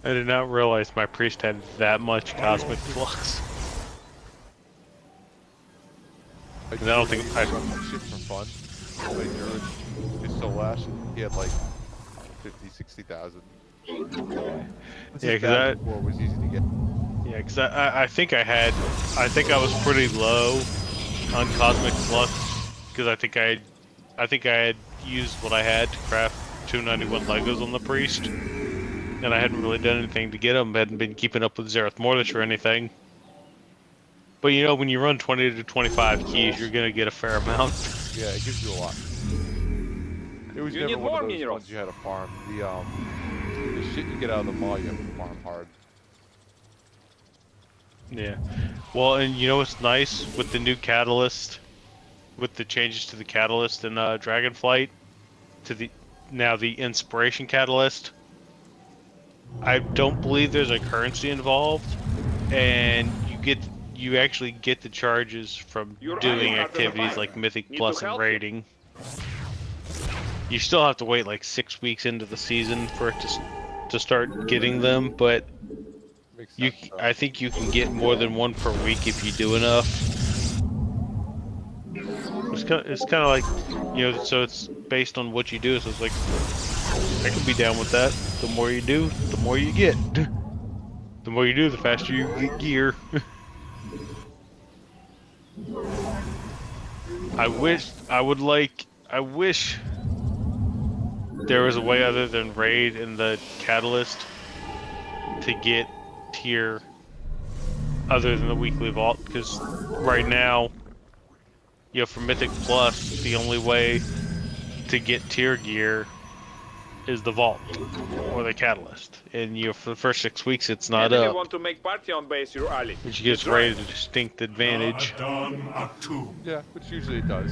I did not realize my priest had that much cosmic flux. I don't think I- run some shit for fun. Like his soul ash, he had like 50, 60,000. Yeah, His 'cause bag before was easy to get. Yeah, because I think I was pretty low on cosmic flux because I think I had used what I had to craft 291 Legos on the priest, and I hadn't really done anything to get them. Hadn't been keeping up with Zereth Mortis or anything. But you know, when you run 20 to 25 keys, you're gonna get a fair amount. Yeah, it gives you a lot. It was You never need one more of those minerals. ones you had to farm. The shit you get out of the mall, you have to farm hard. Yeah. Well, and you know what's nice with the new catalyst, with the changes to the catalyst in Dragonflight, to the now the inspiration catalyst. I don't believe there's a currency involved, and you actually get the charges from Your doing ally started a activities fight. like Mythic Need Plus to and help him. raiding. You still have to wait like 6 weeks into the season for it to start getting them, but Makes you sense. I think you can get more than one per week if you do enough. It's kind of like, you know, so it's based on what you do. So it's like I could be down with that. The more you do, the more you get. The more you do, the faster you get gear. I wish there was a way other than raid and the catalyst to get tier other than the weekly vault, because right now, you know, for Mythic Plus, the only way to get tier gear is the vault or the catalyst, and you know, for the first 6 weeks it's not Enemy up, want to make party on base, your ally. which You gives try. raid a distinct advantage. Yeah, which usually it does.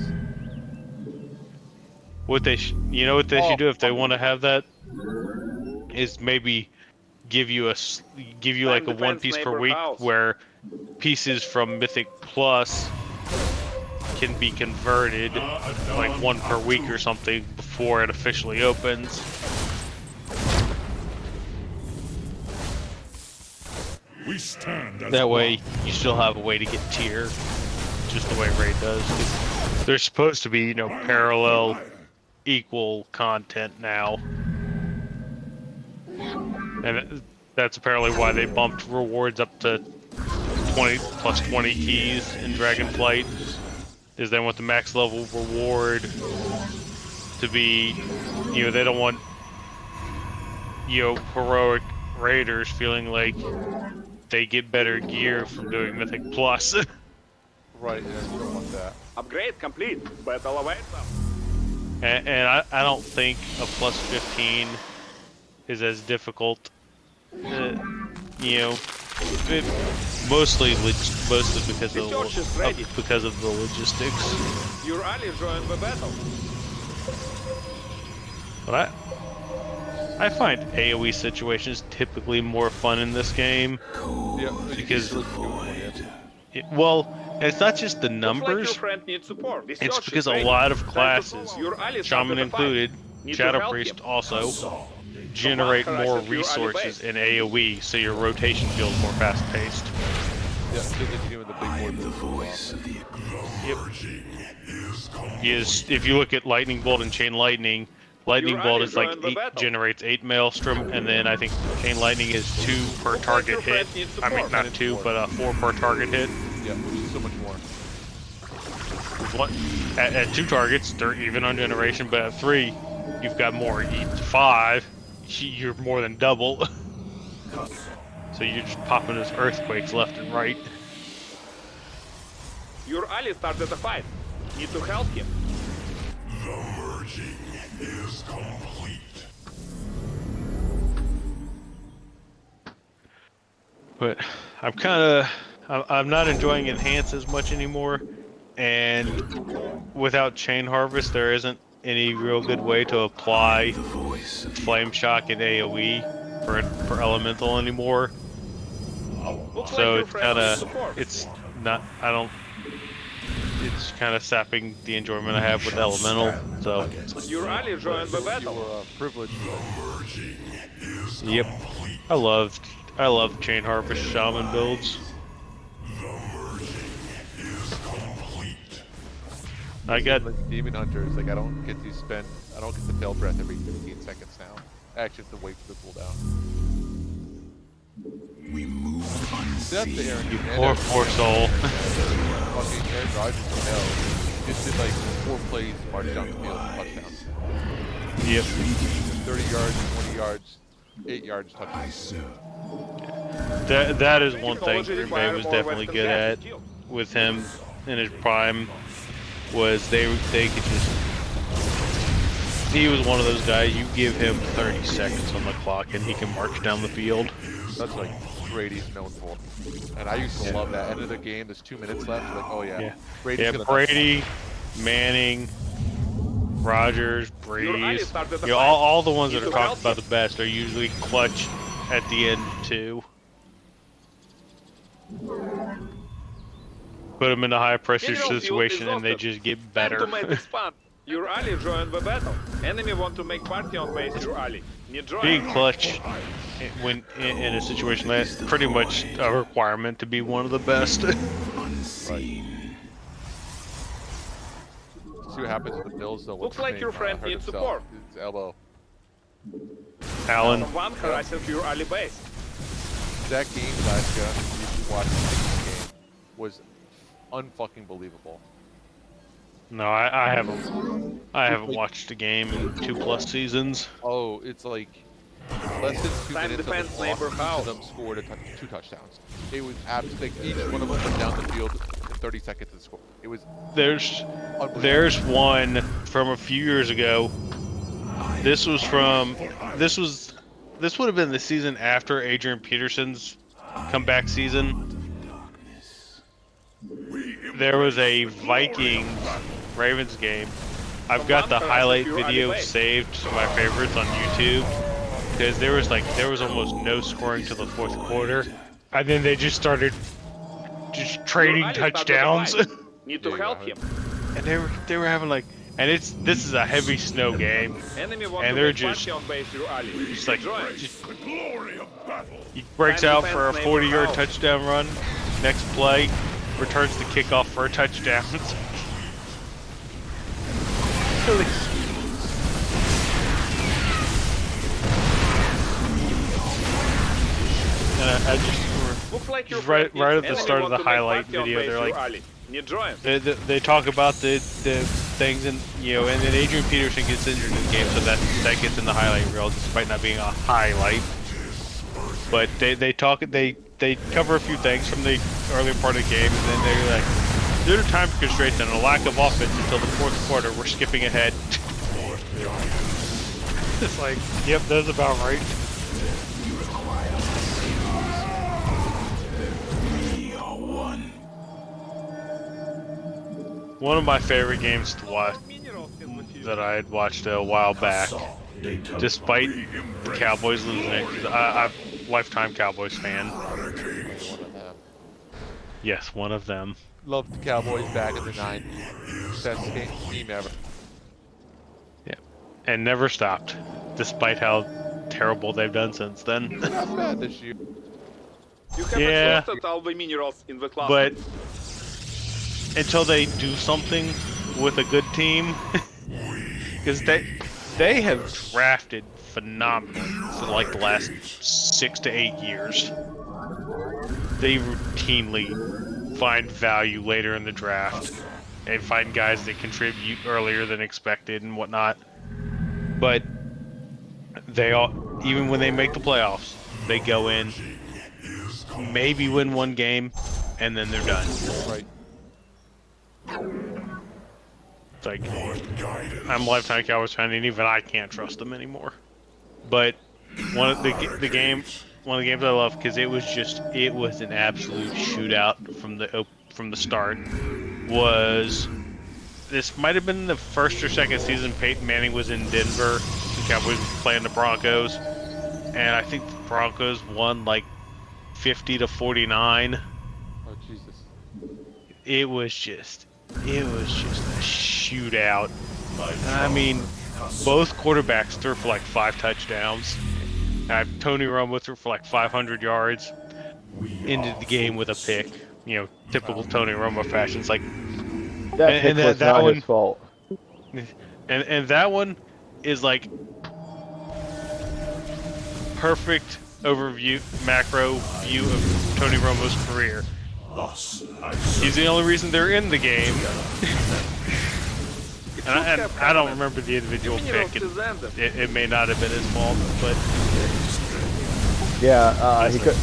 What you know what they should do if they want to have that is maybe give you give you Time like a one defense piece per neighbor week house. where pieces from Mythic Plus can be converted like one per week or something before it officially opens. We stand as That way one. you still have a way to get tier, just the way raid does. 'Cause there's supposed to be, you know, parallel equal content now. And that's apparently why they bumped rewards up to 20 plus 20 keys in Dragonflight, is they want the max level reward to be, you know, they don't want, you know, heroic raiders feeling like they get better gear from doing Mythic Plus. Right, yeah, you don't want that. Upgrade complete. Battle awaits us. and I don't think a plus 15 is as difficult. You know, it, mostly because of the logistics. Your ally joined the battle. But I find AoE situations typically more fun in this game. Yeah, Because yeah. well, it's not just the Looks like your numbers. friend needs support. This It's search because is a ready. lot of Time to classes, follow. Your ally Shaman started a fight. included, Need to Shadow help Priest him. also, generate Someone more harasses your ally resources base. in AoE, so your rotation feels more fast-paced. Yeah, so that you with the big board. Yep. If you look at Lightning Bolt and Chain Lightning, Lightning Your Bolt ally is like joined the battle. generates 8 Maelstrom, and then I think Chain Lightning is 2 per Looks like target your hit. friend needs I mean, support. not 2, but 4 per target hit. Yeah, which is so much more. At 2 targets, they're even on generation, but at 3, you've got more. 5, you're more than double. So you're just popping those earthquakes left and right. Your ally started a fight. Need to help him. The merging is complete. But I'm not enjoying Enhance as much anymore, and without Chain Harvest, there isn't any real good way to apply Flame Shock and AoE for Elemental anymore. Looks So like your it's friend needs support. it's kind of sapping the enjoyment I have with Elemental. So Your ally joined the You battle. were privileged. yep, I love Chain Harvest Shaman builds. I got like Demon Hunters, like I don't get the tail breath every 15 seconds now. I actually have to wait for the cooldown. We move That's the Aaron. you poor soul. Fucking Aaron Rodgers from hell. He just did like 4 plays, marched down the field, touchdown. Yep. 30 yards, 20 yards, 8 yards, touchdown. That is one thing Technology Green Bay require was more definitely Western good at gadgets. with him in his prime. Was they could just. He was one of those guys. You give him 30 seconds on the clock and he can march down the field. That's like Brady's known for. And I used to love that. End of the game, there's 2 minutes left. Like, oh yeah, Brady's gonna Brady, Manning, Rodgers, Your ally Breeze. started the You know, fight. all the ones Need that are to talked help about him. the best are usually clutch at the end too. Put them in a high pressure Mineral field situation and they exhausted. just get Time better. to make expand. Your ally join the battle. Enemy want to make party on base your ally. Need join. Being clutch when in a situation like that's pretty much a requirement to be one of the best. See what happens with the Bills though. Looks What's like his your name? friend Hurt needs himself. support. His elbow. Alan, Someone harassing your ally base. That game, Glaska, you should watch the game, was unfucking believable. no, I haven't watched a game in 2+ seasons. Oh, it's like less than 2 Time minutes of the defense, clock, neighbor, each how? of them scored 2 touchdowns. It was absolute. Each one of them went down the field in 30 seconds and scored. It was unbelievable. There's one from a few years ago. This would have been the season after Adrian Peterson's comeback season. There was a Vikings-Ravens game. I've got the highlight video saved to my favorites on YouTube because there was almost no scoring to the fourth quarter, and then they just started just trading Your ally is not touchdowns, notified. Need to Yeah, help yeah. him. and they were having and this is a heavy snow game. Enemy want And to they're make just- party on base your ally. Just like Join. The glory of battle. he breaks Time out defense, for a neighbor, 40-yard out. touchdown run. Next play, returns the kickoff for a touchdown. And I just Looks like your right friend right at needs- the enemy start of want the to make highlight party on video, base they're your like ally. Need join. they talk about the things, and and then Adrian Peterson gets injured in the game, so that gets in the highlight reel despite not being a highlight. But they cover a few things from the earlier part of the game, and then they're like, due to time constraints and a lack of offense until the fourth quarter, we're skipping ahead. It's like, yep, that's about right. One of my favorite games to watch that I had watched a while back, despite the Cowboys losing it, because I'm a lifetime Cowboys fan. One of them. Yes, one of them. Loved the Cowboys back in the 90s. Best team ever. And never stopped, despite how terrible they've done since then. Not bad this year. You have Yeah. exhausted all the minerals in the cluster. But until they do something with a good team, because they have drafted phenomenally for like the last 6 to 8 years. They routinely find value later in the draft and find guys that contribute earlier than expected and whatnot. But they all, even when they make the playoffs, they go in, maybe win one game, and then they're done. Right. It's like, I'm a lifetime Cowboys fan, and even I can't trust them anymore. But one of the games I love, because it was an absolute shootout from the start. This might have been the first or second season Peyton Manning was in Denver. The Cowboys were playing the Broncos, and I think the Broncos won like 50-49. Oh Jesus. It was just a shootout. I mean, both quarterbacks threw for like 5 touchdowns. Tony Romo threw for like 500 yards. Ended the game with a pick. Typical Tony Romo fashion. It's like, That pick was that not one, his fault. and that one is like perfect overview, macro view of Tony Romo's career. He's the only reason they're in the game. and I don't remember the individual pick. It may not have been his fault, but Yeah, he could.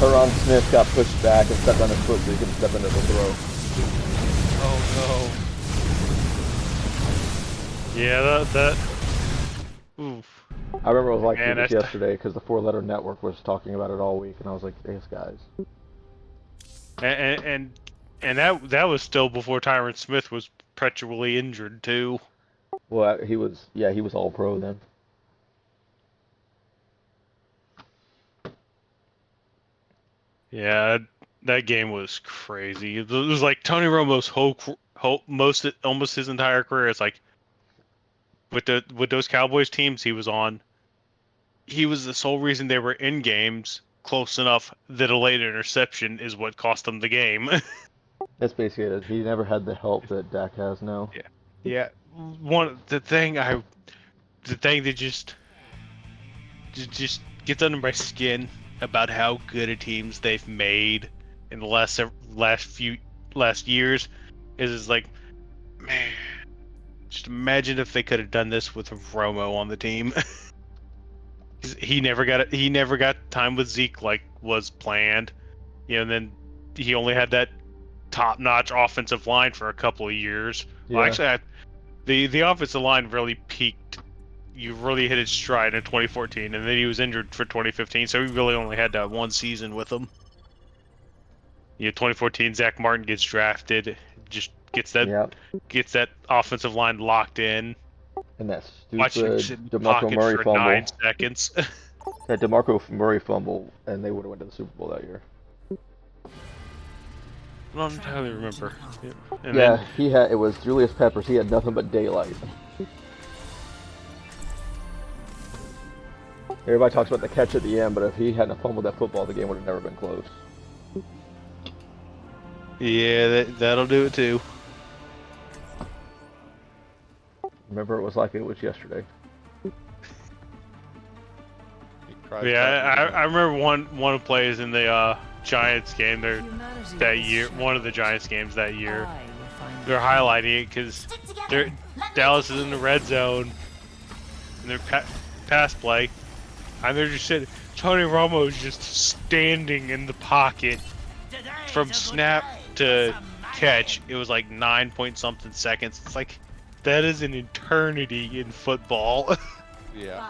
Heron Smith got pushed back and stepped on his foot so he couldn't step into the throw. Oh yeah, that. Oof. I remember it was like Man, this that's- yesterday because the 4-letter network was talking about it all week, and I was like, "Yes, guys." And that was still before Tyron Smith was perpetually injured too. Well, he was all pro then. Yeah, That game was crazy. It was like Tony Romo's almost his entire career. It's like with those Cowboys teams he was on, he was the sole reason they were in games close enough that a late interception is what cost them the game. That's basically it. He never had the help that Dak has now. Yeah. Yeah. The thing that just gets under my skin about how good a teams they've made in the last years is like, man, just imagine if they could have done this with Romo on the team. he never got time with Zeke like was planned, and then he only had that top-notch offensive line for a couple of years. Yeah. Well, actually, the offensive line really peaked. You really hit its stride in 2014, and then he was injured for 2015, so he really only had that one season with him. 2014, Zach Martin gets drafted, just gets that offensive line locked in. And that Watch him stupid sit in the DeMarco pocket Murray for fumble. 9 seconds. That DeMarco Murray fumble, and they would have went to the Super Bowl that year. I don't entirely remember. And Yeah, it was Julius Peppers. He had nothing but daylight. Everybody talks about the catch at the end, but if he hadn't fumbled that football, the game would have never been close. Yeah, that'll do it too. Remember, it was like it was yesterday. Yeah, I remember one of the plays in the Giants game there that year. One of the Giants games that year. They're highlighting it because Dallas is in the red zone and they're pass play, and they're just sitting. Tony Romo's just standing in the pocket from snap to catch. It was like 9 point something seconds. It's like that is an eternity in football. Yeah.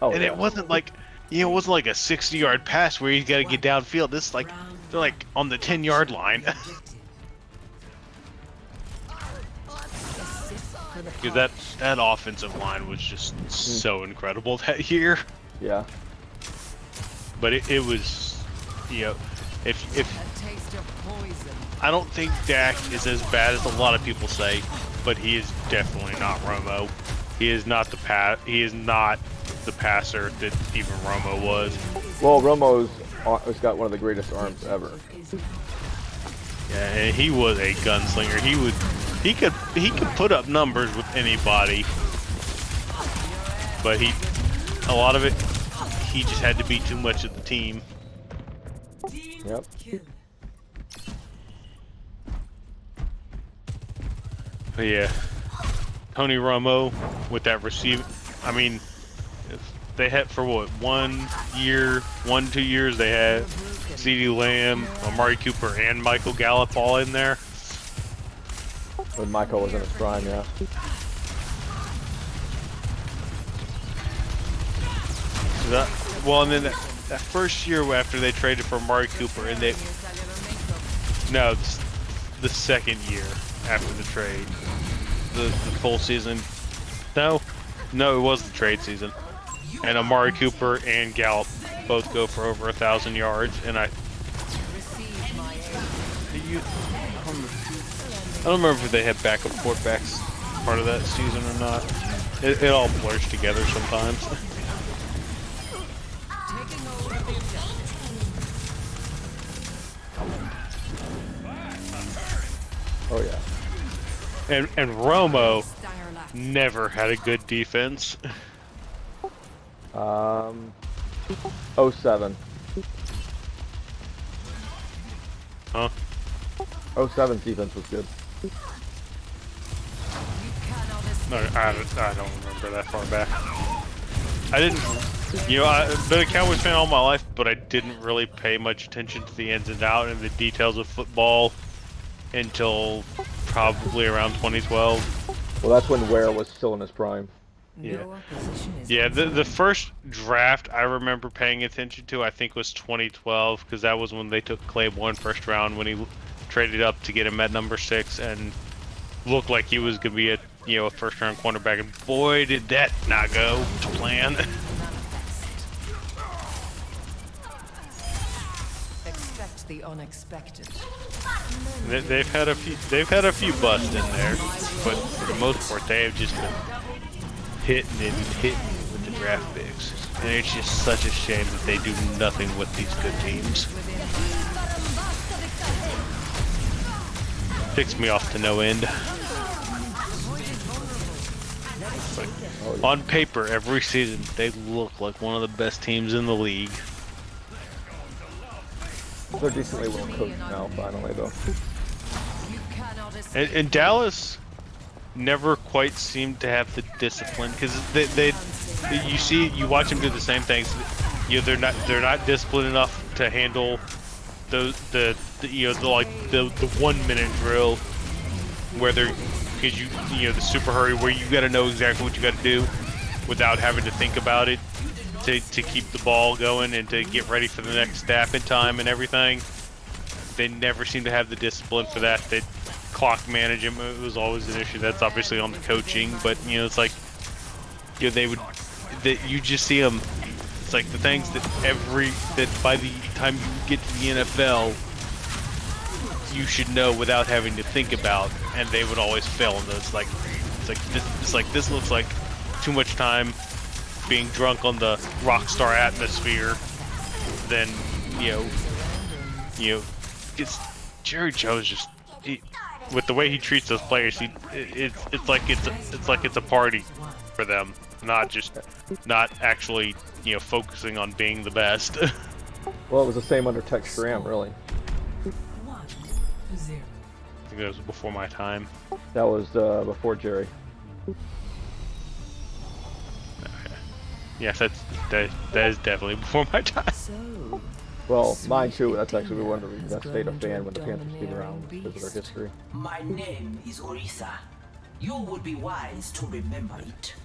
Oh, And yeah. it wasn't like, it wasn't like a 60-yard pass where he's got to get downfield. This is like, they're like on the 10-yard line. Because that offensive line was just so incredible that year. Yeah. But it was, if I don't think Dak is as bad as a lot of people say, but he is definitely not Romo. He is not the passer that even Romo was. Well, Romo's got one of the greatest arms ever. Yeah, and he was a gunslinger. He could put up numbers with anybody, but a lot of it, he just had to be too much of the team. Yep. But yeah, Tony Romo with that receiver. I mean, they had for what 2 years they had CeeDee Lamb, Amari Cooper, and Michael Gallup all in there. When Michael was in his prime, yeah. And then that first year after they traded for Amari Cooper, and the second year after the trade, the full season. No, it was the trade season, and Amari Cooper and Gallup both go for over 1,000 yards, and I don't remember if they had backup quarterbacks part of that season or not. It all blurs together sometimes. Oh yeah. And Romo never had a good defense. 07. Huh? 07's defense was good. No, I don't remember that far back. I didn't, I've been a Cowboys fan all my life, but I didn't really pay much attention to the ins and outs and the details of football until probably around 2012. Well, that's when Ware was still in his prime. Yeah, the first draft I remember paying attention to, I think, was 2012, because that was when they took Claiborne first round, when he traded up to get him at number 6 and looked like he was going to be a first round cornerback, and boy did that not go to plan. Expect the unexpected. They've had a few busts in there, but for the most part, they have just been hitting with the draft picks, and it's just such a shame that they do nothing with these good teams. Ticks me off to no end. Like, on paper, every season they look like one of the best teams in the league. They're decently well coached now, finally, though. And Dallas never quite seemed to have the discipline, because you watch them do the same things. You know, they're not disciplined enough to handle the 1 minute drill where they're, because you know the super hurry where you got to know exactly what you got to do without having to think about it to keep the ball going and to get ready for the next snap in time and everything. They never seem to have the discipline for that. That clock management was always an issue. That's obviously on the coaching, but you know, it's like, you know, you just see them. It's like the things that by the time you get to the NFL, you should know without having to think about, and they would always fail in those. This looks like too much time being drunk on the rock star atmosphere. Then you know, it's Jerry Jones just with the way he treats those players. It's like it's a party for them, not actually, you know, focusing on being the best. Well, it was the same under Tech Schramm, really. I think that was before my time. That was before Jerry. Okay. Yes, that is definitely before my time. Well, mine too. That's actually one of the reasons I stayed a fan when the Panthers came around, because of their history. My name is Orisa. You would be wise to remember it.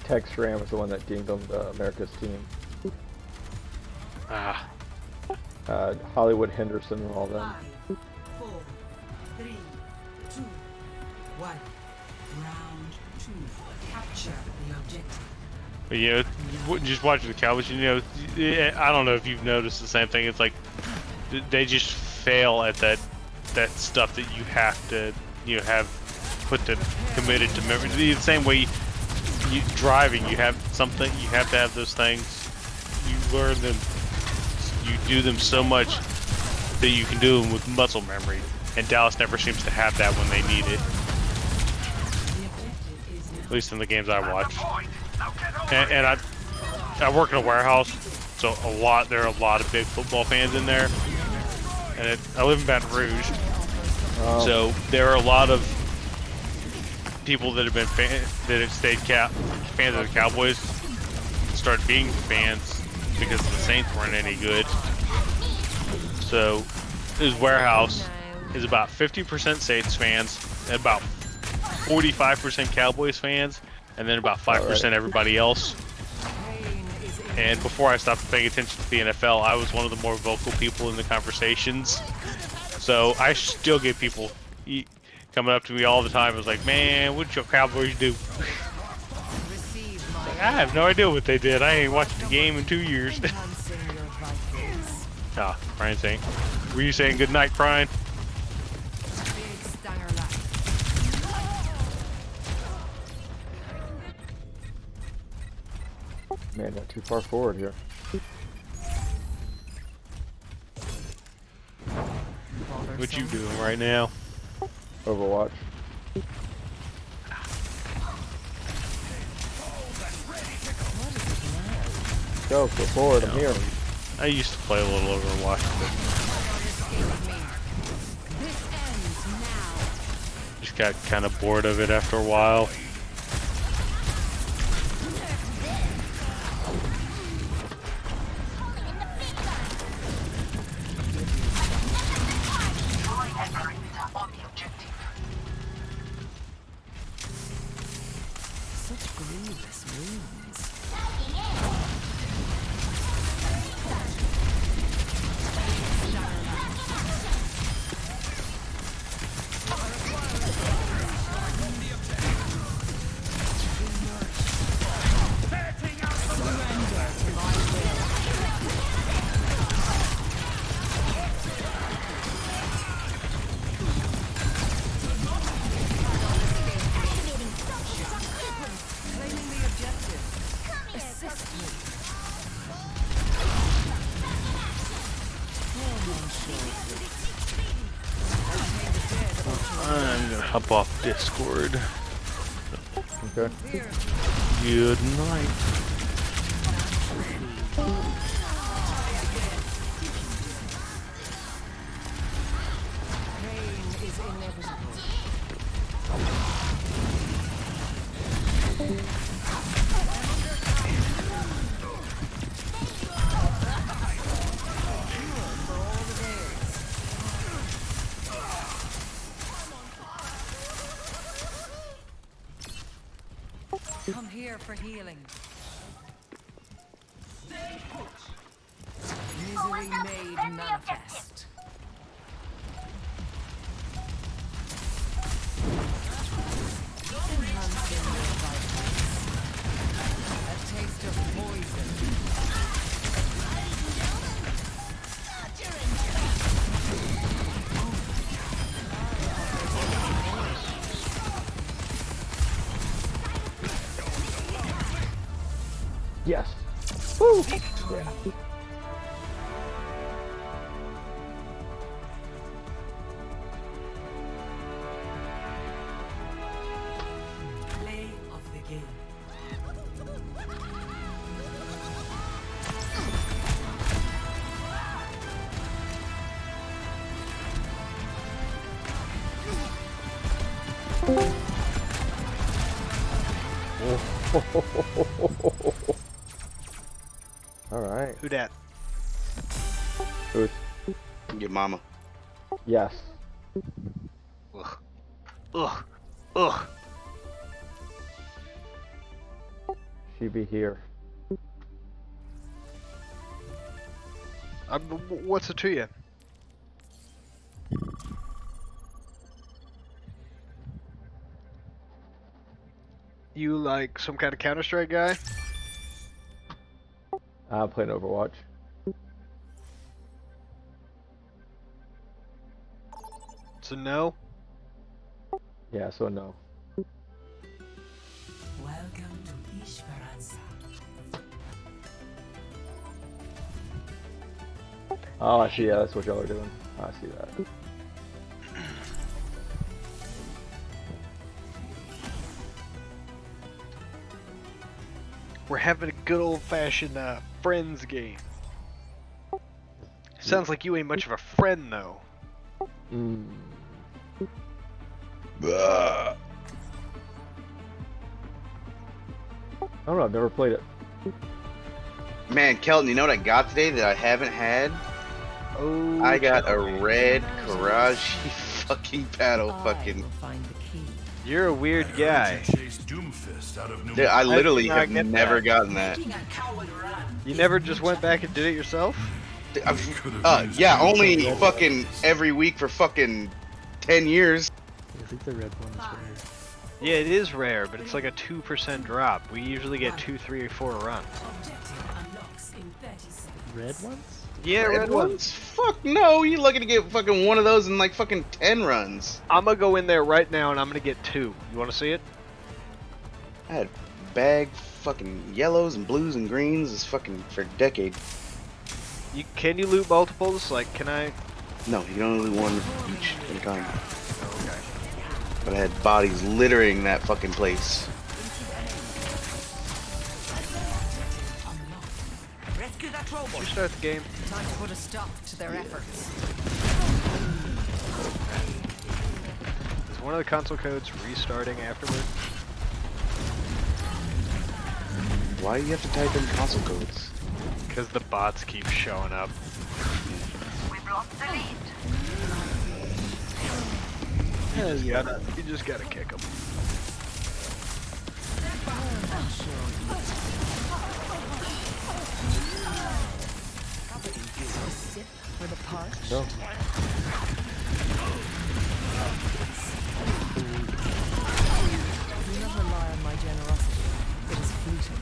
Tech Schramm was the one that gained them America's team. Ah. Hollywood Henderson and all them. 5, 4, 3, 2, 1. Round 2. Capture the objective. But, you know, just watching the Cowboys, you know, I don't know if you've noticed the same thing. It's like they just fail at that stuff that you have to, you know, have committed to memory. The same way you driving, you have something, you have to have those things. You learn them, you do them so much that you can do them with muscle memory. And Dallas never seems to have that when they need it. At least in the games I watch. And I work in a warehouse, so there are a lot of big football fans in there. And I live in Baton Rouge, so there are a lot of people that have been stayed fans of the Cowboys, started being fans because the Saints weren't any good. So his warehouse is about 50% Saints fans and about 45% Cowboys fans, and then about 5% everybody else. And before I stopped paying attention to the NFL, I was one of the more vocal people in the conversations. So I still get people coming up to me all the time. It was like, man, what did your Cowboys do? Like, I have no idea what they did. I ain't watched the game in 2 years. Ah, Brian saying. Were you saying good night, Brian? Man, not too far forward here. What you doing right now? Overwatch. Go forward, I'm here. I used to play a little Overwatch, but just got kind of bored of it after a while. Such grievous wounds. hop off Discord. Okay. Good night. Pain is inevitable. Come here for healing. Misery made manifest. Enhancing your vitals. A taste of poison. Yes. Woo. Yeah. Play of the game. All right. Who dat? Who's? Your mama. Yes. Ugh. Ugh. Ugh. She be here. What's it to you? You like some kind of Counter-Strike guy? I'm playing Overwatch. So no? Yeah, so no. Welcome to Esperanza. Oh, I see. Yeah, that's what y'all are doing. I see that. We're having a good old-fashioned friends game. Sounds like you ain't much of a friend, though. Mm. Bah. I don't know. I've never played it. Man, Kelton, you know what I got today that I haven't had? Oh, I got a red Karaji fucking paddle fucking. Find the key. You're a weird guy. Dude, I literally did not have get never that. gotten that. You never just went back and did it yourself? Yeah, only fucking every week for fucking 10 years. I think the red one is rare. Yeah, it is rare, but it's like a 2% drop. We usually get 2, 3, or 4 a run. Objective unlocks in 30 seconds. Red ones? Yeah, red ones. Fuck no, you lucky to get fucking one of those in like fucking 10 runs. I'm gonna go in there right now and I'm gonna get 2. You wanna see it? I had bag fucking yellows and blues and greens is fucking for a decade. Can you loot multiples? Like, can I? No, you can only do one each at a time. Okay. But I had bodies littering that fucking place. Rescue that robot. You start the game. Time to put a stop to their efforts. Is one of the console codes restarting afterward? Why do you have to type in console codes? Because the bots keep showing up. We've lost the lead. You just gotta kick them. For the punch. No. Do not rely on my generosity. It is fleeting.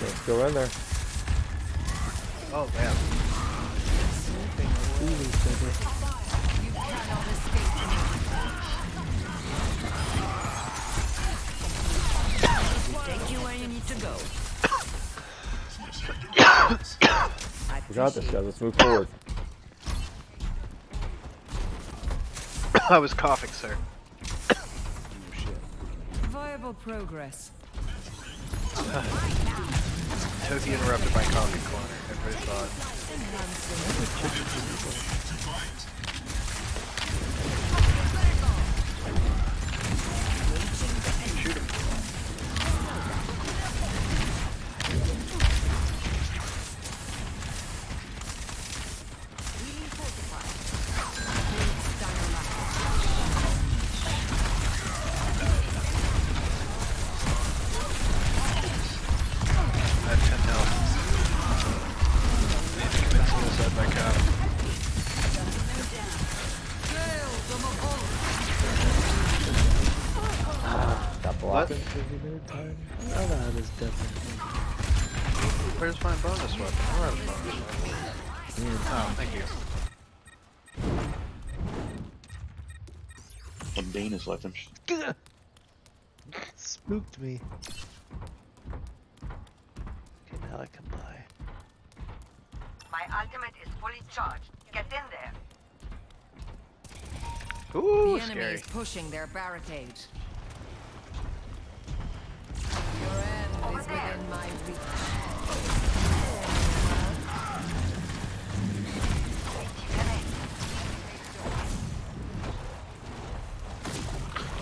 Let's go in there. Oh man. You cannot escape me. Take you where you need to go. We got this, guys. Let's move forward. I was coughing, sir. Viable progress. Totally interrupted by coffee corner. Everybody thought. Shoot him. I have 10 health. Commit suicide by cop. Got What? blocked. Time. Oh, that is definitely. Where's my bonus weapon? Where are the bonus weapons? Oh, thank you. What Bane is left him. Spooked me. Okay, now I can buy. My ultimate is fully charged. Get in there. Ooh, The enemy scary. is pushing their barricade. Your end is within my reach.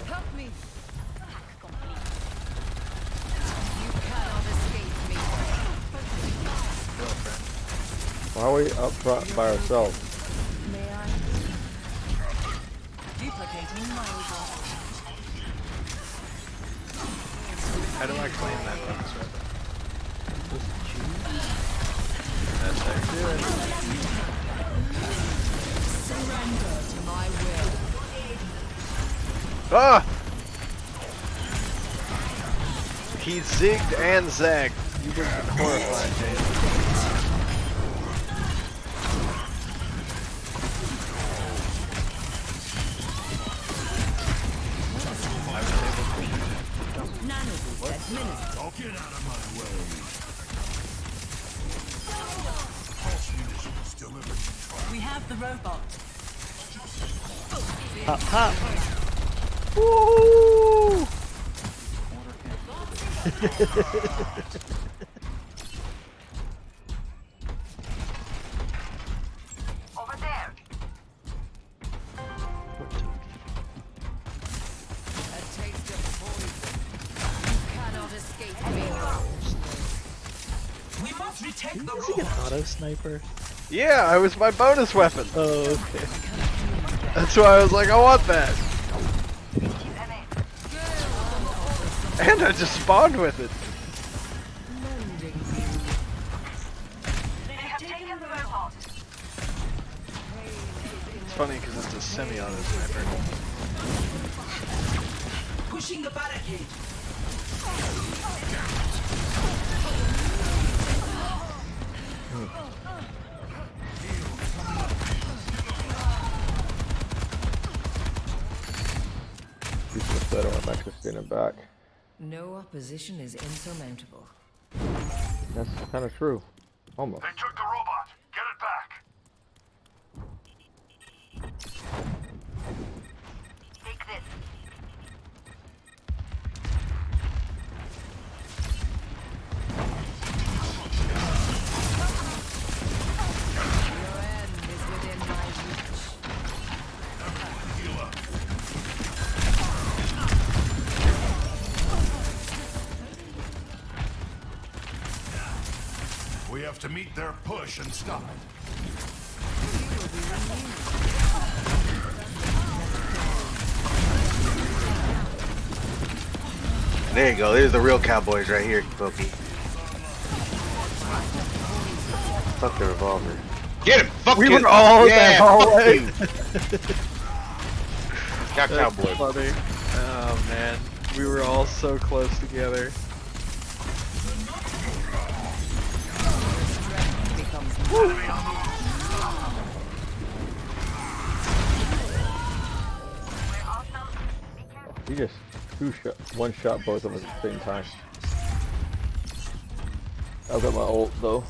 Help me. You cannot escape me. Girlfriend. Why are we up front by ourselves? May I? Duplicating my How do I claim that bonus weapon? That's how you do it. surrender to my will. Ah! He zigged and zagged. You would have been horrified, Jason. I was able to shoot it. Nanoboost administered. Don't get out of my way. Pulse munitions delivered. We have the robot. Pop, pop! Woo! Over there. A taste of poison. You cannot escape me. We must retake the Is he an robot. auto sniper? Yeah, it was my bonus weapon. Oh, okay. That's why I was like, I want that. And I just spawned with it. They have taken the robot. It's funny because it's a semi-auto sniper. Pushing the barricade. You should have said I went back to standing back. No opposition is insurmountable. That's kind of true. Almost. They took the robot. Get it back. Take this. Your end is within my reach. Heal up. We have to meet their push and stop it. There you go. There's the real cowboys right here, Pokey. Fuck the revolver. Get him! Fuck We you! were all in yeah, that fuck hallway. you. Got That's cowboy. funny. Oh man, we were all so close together. You just one shot both of us at the same time. I've got my ult though.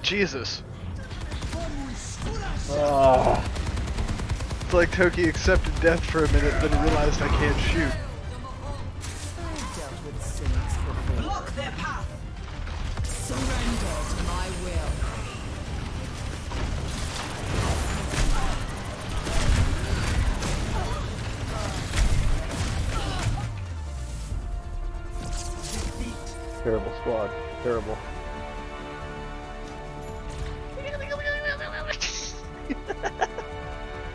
Jesus. Ah, It's like Toki accepted death for a minute, then realized I can't shoot. Block their path. Surrender to my will. terrible squad. Terrible.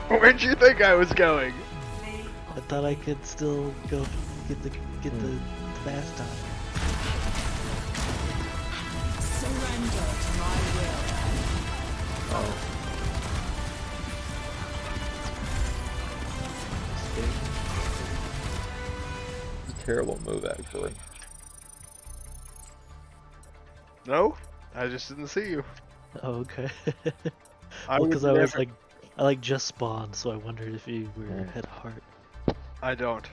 Where'd you think I was going? I thought I could still go get the fast time. Surrender to my will. Terrible move, actually. No, I just didn't see you. Oh, okay. I Well, would because I was never- like just spawned, so I wondered if you were at heart. I don't.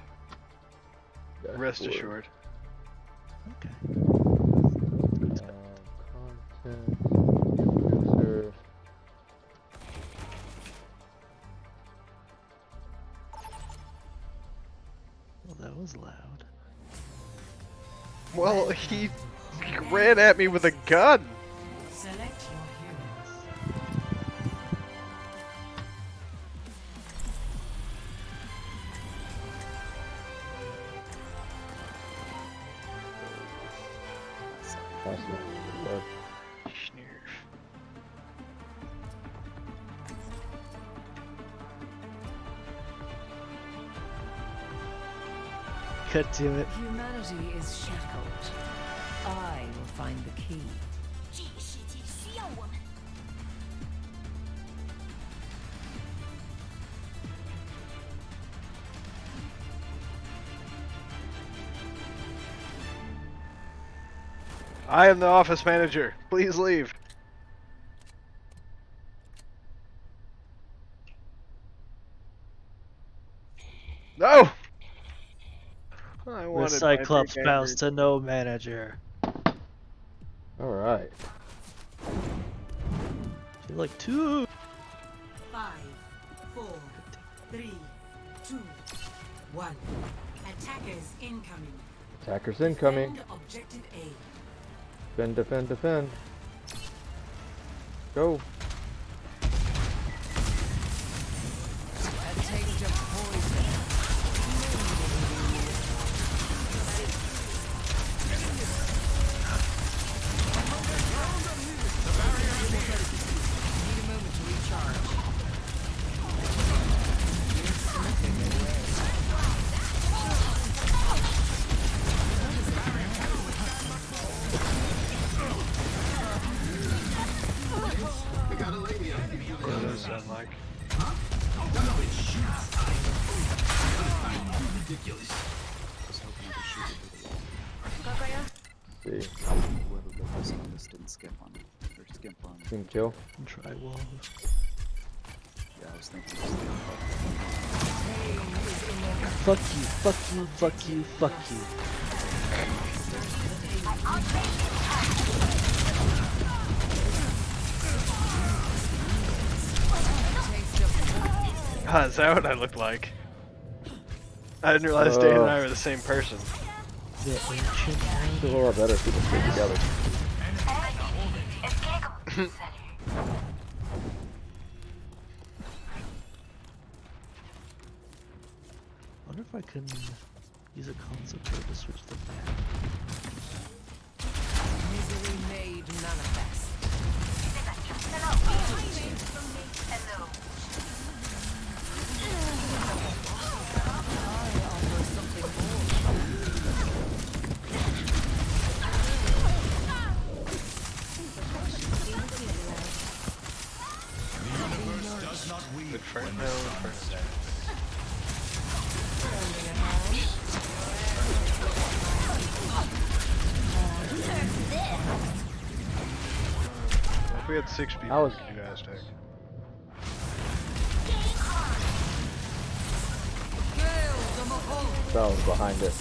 That's Rest weird. assured. Okay. Content. Producer. Well, that was loud. Well, he ran at me with a gun. Select your heroes. Awesome. Cut to it. Humanity is shackled. I will find the key. I am the office manager. Please leave. No! I The wanted my Cyclops big bows angry- to no manager. Alright. Feel like two. 5, 4, 3, 2, 1. Attackers incoming. Attackers incoming. Defend objective A. Defend, defend, defend. Go. A taste of poison. Need a moment to recharge. You're slipping away. What does that sound like? See. Didn't skip on it. Or skip on Team kill. Drywall. Yeah, I was thinking. Fuck you, fuck you, fuck you, fuck you. Is that what I look like? I didn't realize Dane and I were the same person. The ancient It's a lot better if people stay together. I wonder if I can use a console code to switch the map. Misery made manifest. Good friend, no, good friend. If we had 6 people, we could do Aztec. That was behind it.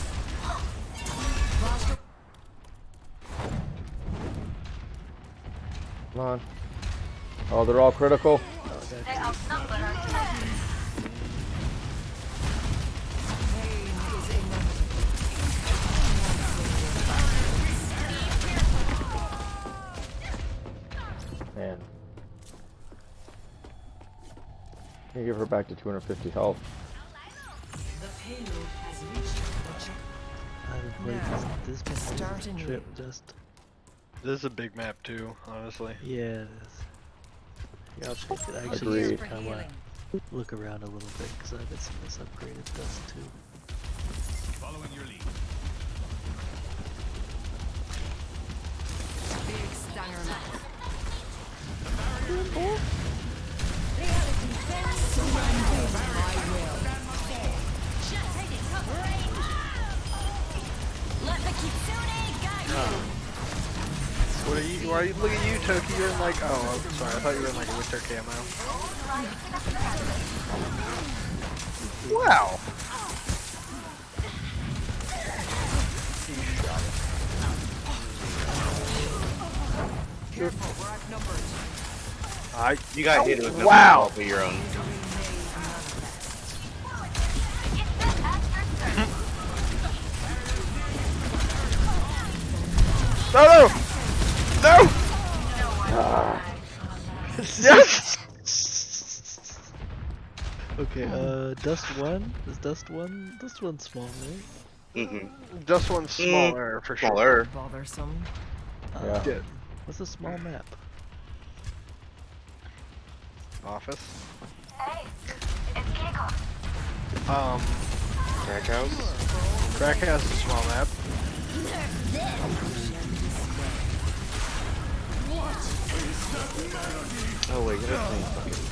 Come on. Oh, they're all critical. Man. Can you give her back to 250 health? The payload has reached the I haven't played this starting trip just. This is a big map too, honestly. Yeah, it is. Yeah, I'll check it. I Agreed. actually kind of look around a little bit because I haven't seen this upgraded dust too. Following your lead. big stanger map. What are you? Why are you? Look at you, Toki. You're in like. Oh, I'm sorry. I thought you were in like a winter camo. Wow. You got hit with no wow. of your own. No! No! Yes! Okay, Dust 1? Is Dust 1? Dust 1's small, right? Just one smaller for sure. Smaller. Bothersome. Yeah. What's a small map? Office. Crack house? Crack House is a small map. Oh wait, that's me fucking.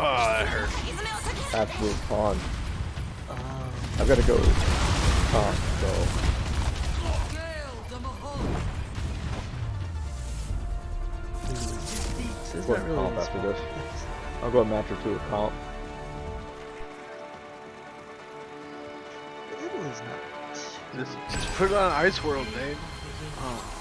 Oh, that hurt. Absolute pawn. I've got to go. So. It's Go not really comp after this. I'll go a match or two with comp. Italy's not. Just put it on Ice World, Dave. Oh.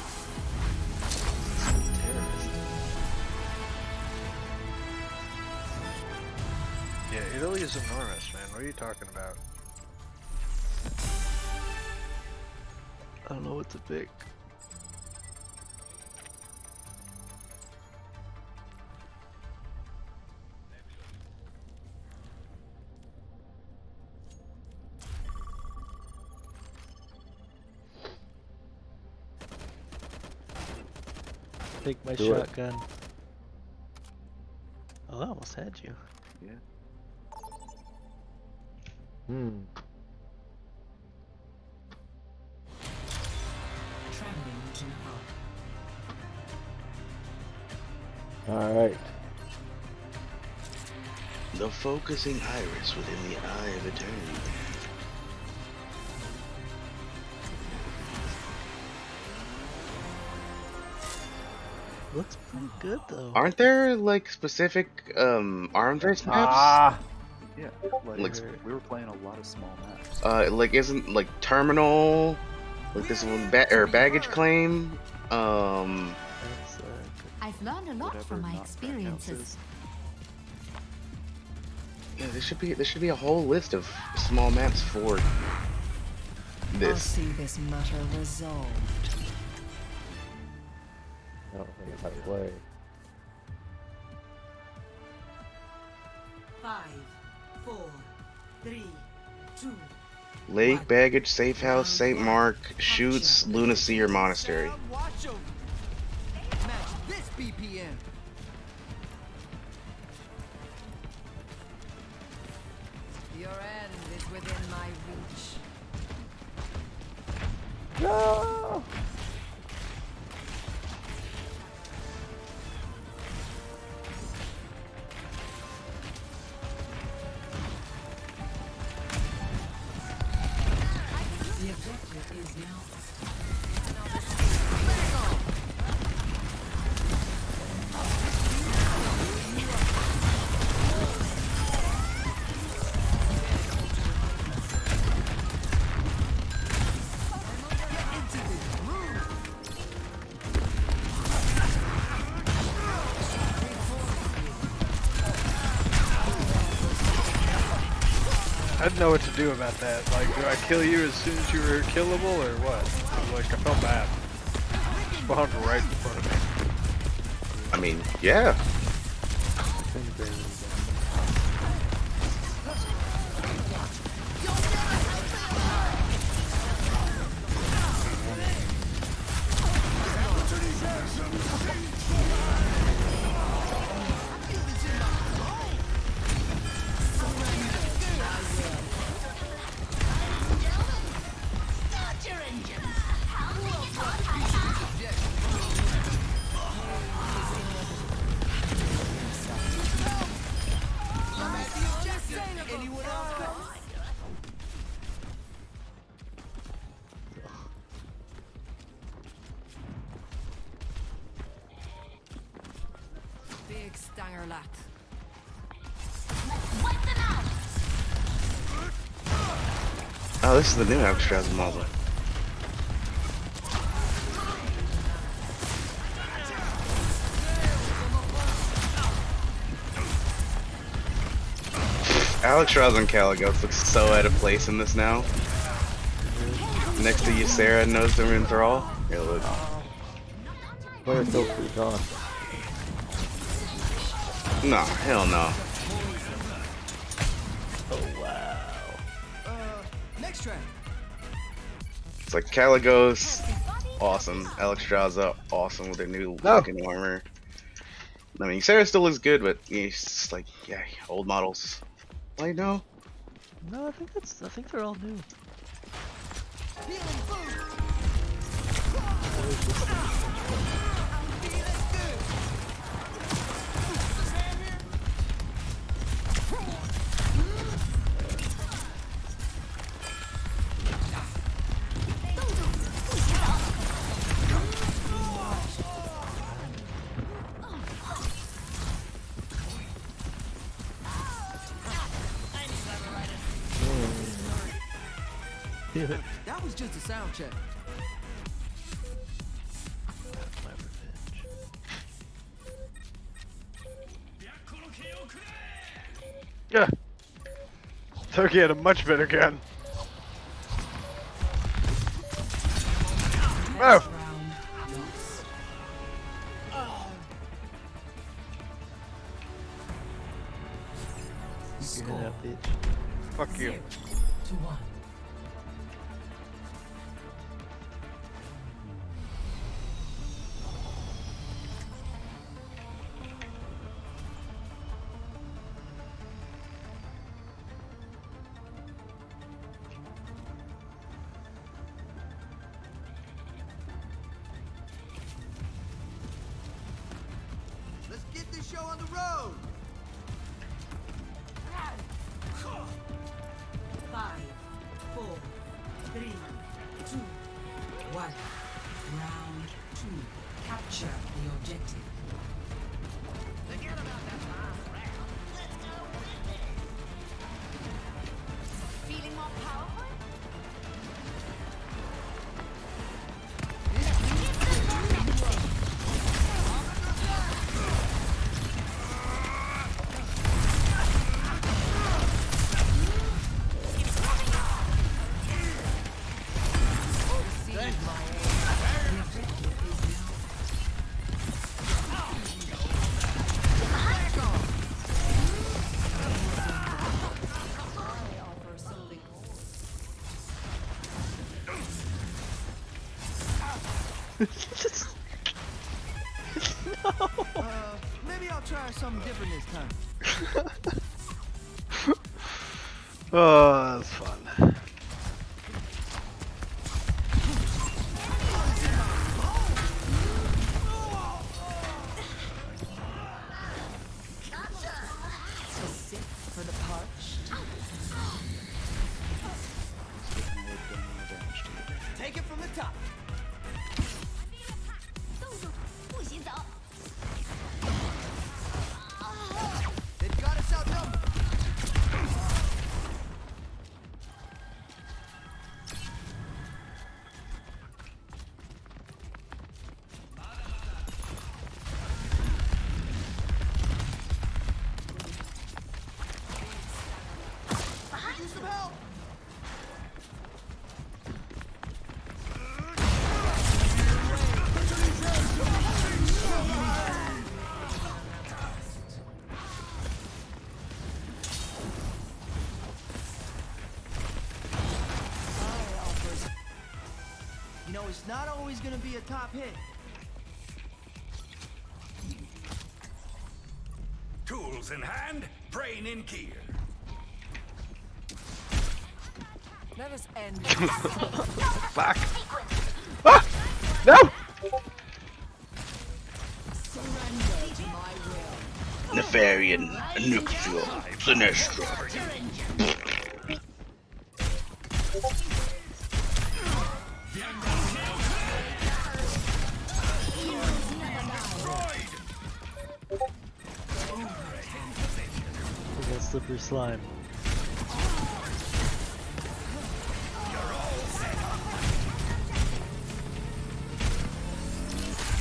Yeah, Italy is enormous, man. What are you talking about? I don't know what to pick. Take my Do it. shotgun. Oh, I almost had you. Yeah. Traveling to hub. Alright. The focusing iris within the eye of eternity. Looks pretty good though. Aren't there like specific arms race maps? Ah! Yeah, Like, we were playing a lot of small maps. like isn't like terminal, like this one baggage claim, That's, I've learned a lot Whatever from my not experiences. yeah, there should be a whole list of small maps for I'll this. see this matter resolved. I don't think it's how to play. 5, 4, 3, 2. Lake, baggage, safe house, St. Mark, shoots, lunacy, or monastery. Match this BPM. Your end is within my reach. No! The objective is now. I didn't know what to do about that. Like, do I kill you as soon as you were killable, or what? Like, I felt bad. Spawned right in front of me. I mean, yeah. Big stanger lat. Oh, this is the new Alcatraz model. Alcatraz and Caligos looks so out of place in this now. Next to Ysera and Nosem and Thrall. Here, look. Player kill free gone. Nah, hell no. Oh wow. Next track. It's like Caligos, awesome. Alexstrasza, awesome with their new fucking armor. I mean, Ysera still looks good, but he's just like, yeah, old models. I know. No, I think they're all new. That was just a sound check. That's my revenge. Yeah. Turkey had a much better gun. Oh. You hear that, bitch? Fuck you. 2-1. Let's get this show on the road. 5, 4, 3, 2, 1. Round 2. Capture the objective. Forget about that last round. Let's go with it. Feeling more powerful? Maybe I'll try something different this time. Oh, that's fun. For the parched. Take it from the top. They've got us outnumbered. Need some help. You know, it's not always gonna be a top hit. Tools in hand, brain in gear. Let us end. Fuck. Ah! No! Surrender to my will. Nefarian, Nuxio, Sinestra. We got slippery slime.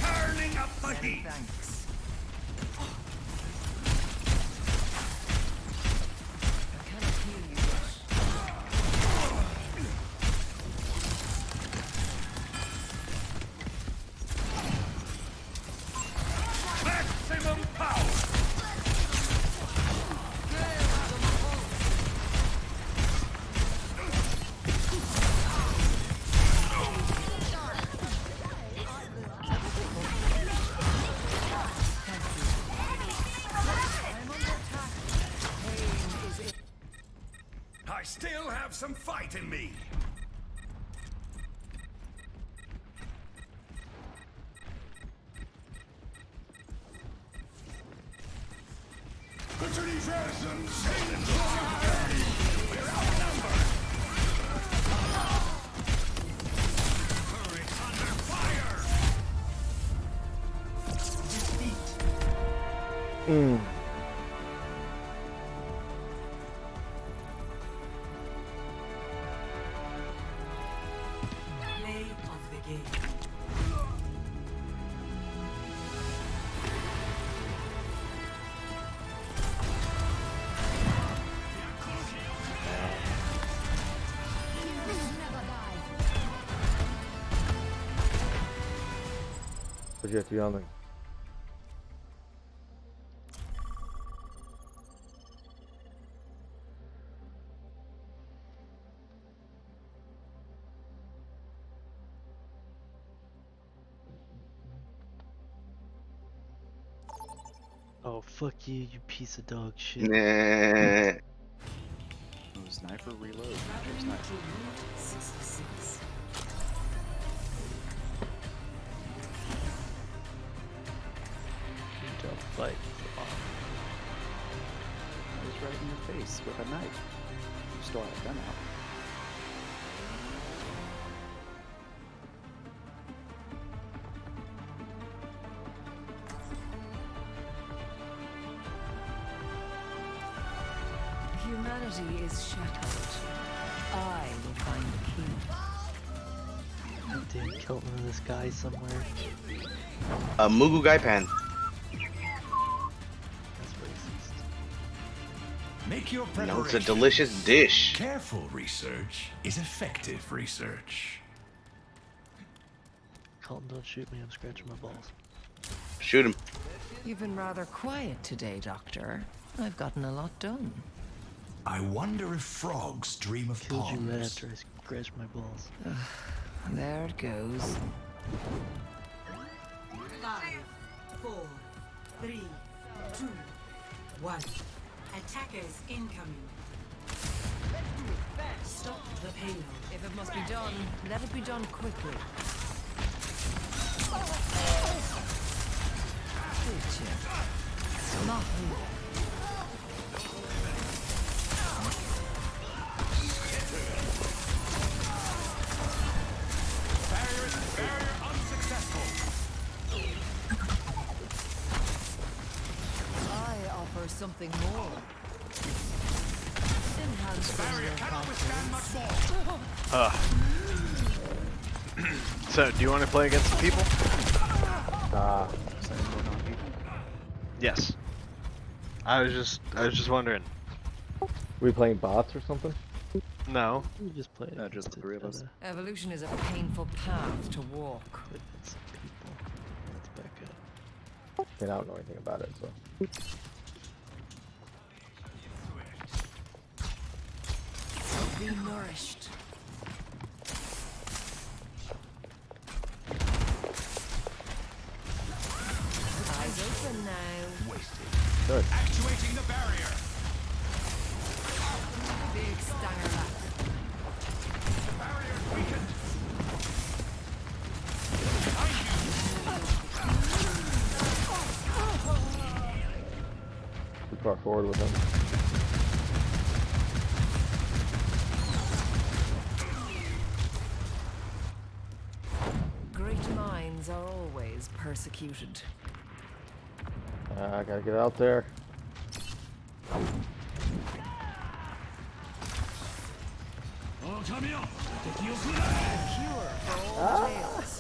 Turning up the heat. Thanks. I cannot heal you yet. Maximum power. I still have some fight in me. Picture these ransoms. We're outnumbered. Turret under fire. Mm. Play of the game. But you have to be on the. Oh, fuck you, you piece of dog shit. Nah. Oh, sniper reload. There's sniper. 66. You don't fight. I was right in your face with a knife. You still have a gun out. Humanity is shattered. I will find the key. Damn, killing this guy somewhere. A Mugu Gaipan. That's racist. Make your No, preparation. it's a delicious dish. Careful research is effective research. Colton, don't shoot me, I'm scratching my balls. Shoot him. You've been rather quiet today, Doctor. I've gotten a lot done. I wonder if frogs dream of Killed you right ponds. after I scratched my balls. There it goes. 5, 4, 3, 2, 1. Attackers incoming. Stop the payload. If it must be done, let it be done quickly. Barrier unsuccessful. I offer something more. Enhance Barrier your cannot withstand confidence. much more. So, do you want to play against the people? Yes. I was just wondering. We playing bots or something? No. We just play it. Just the three of us. Evolution is a painful path to walk. Some people. Let's back up. I don't know anything about it, so. Be nourished. Good. Actuating the barrier. Big stanger left. Barrier weakened. Too far forward with him. Great minds are always persecuted. I gotta get out there. A cure for all tales.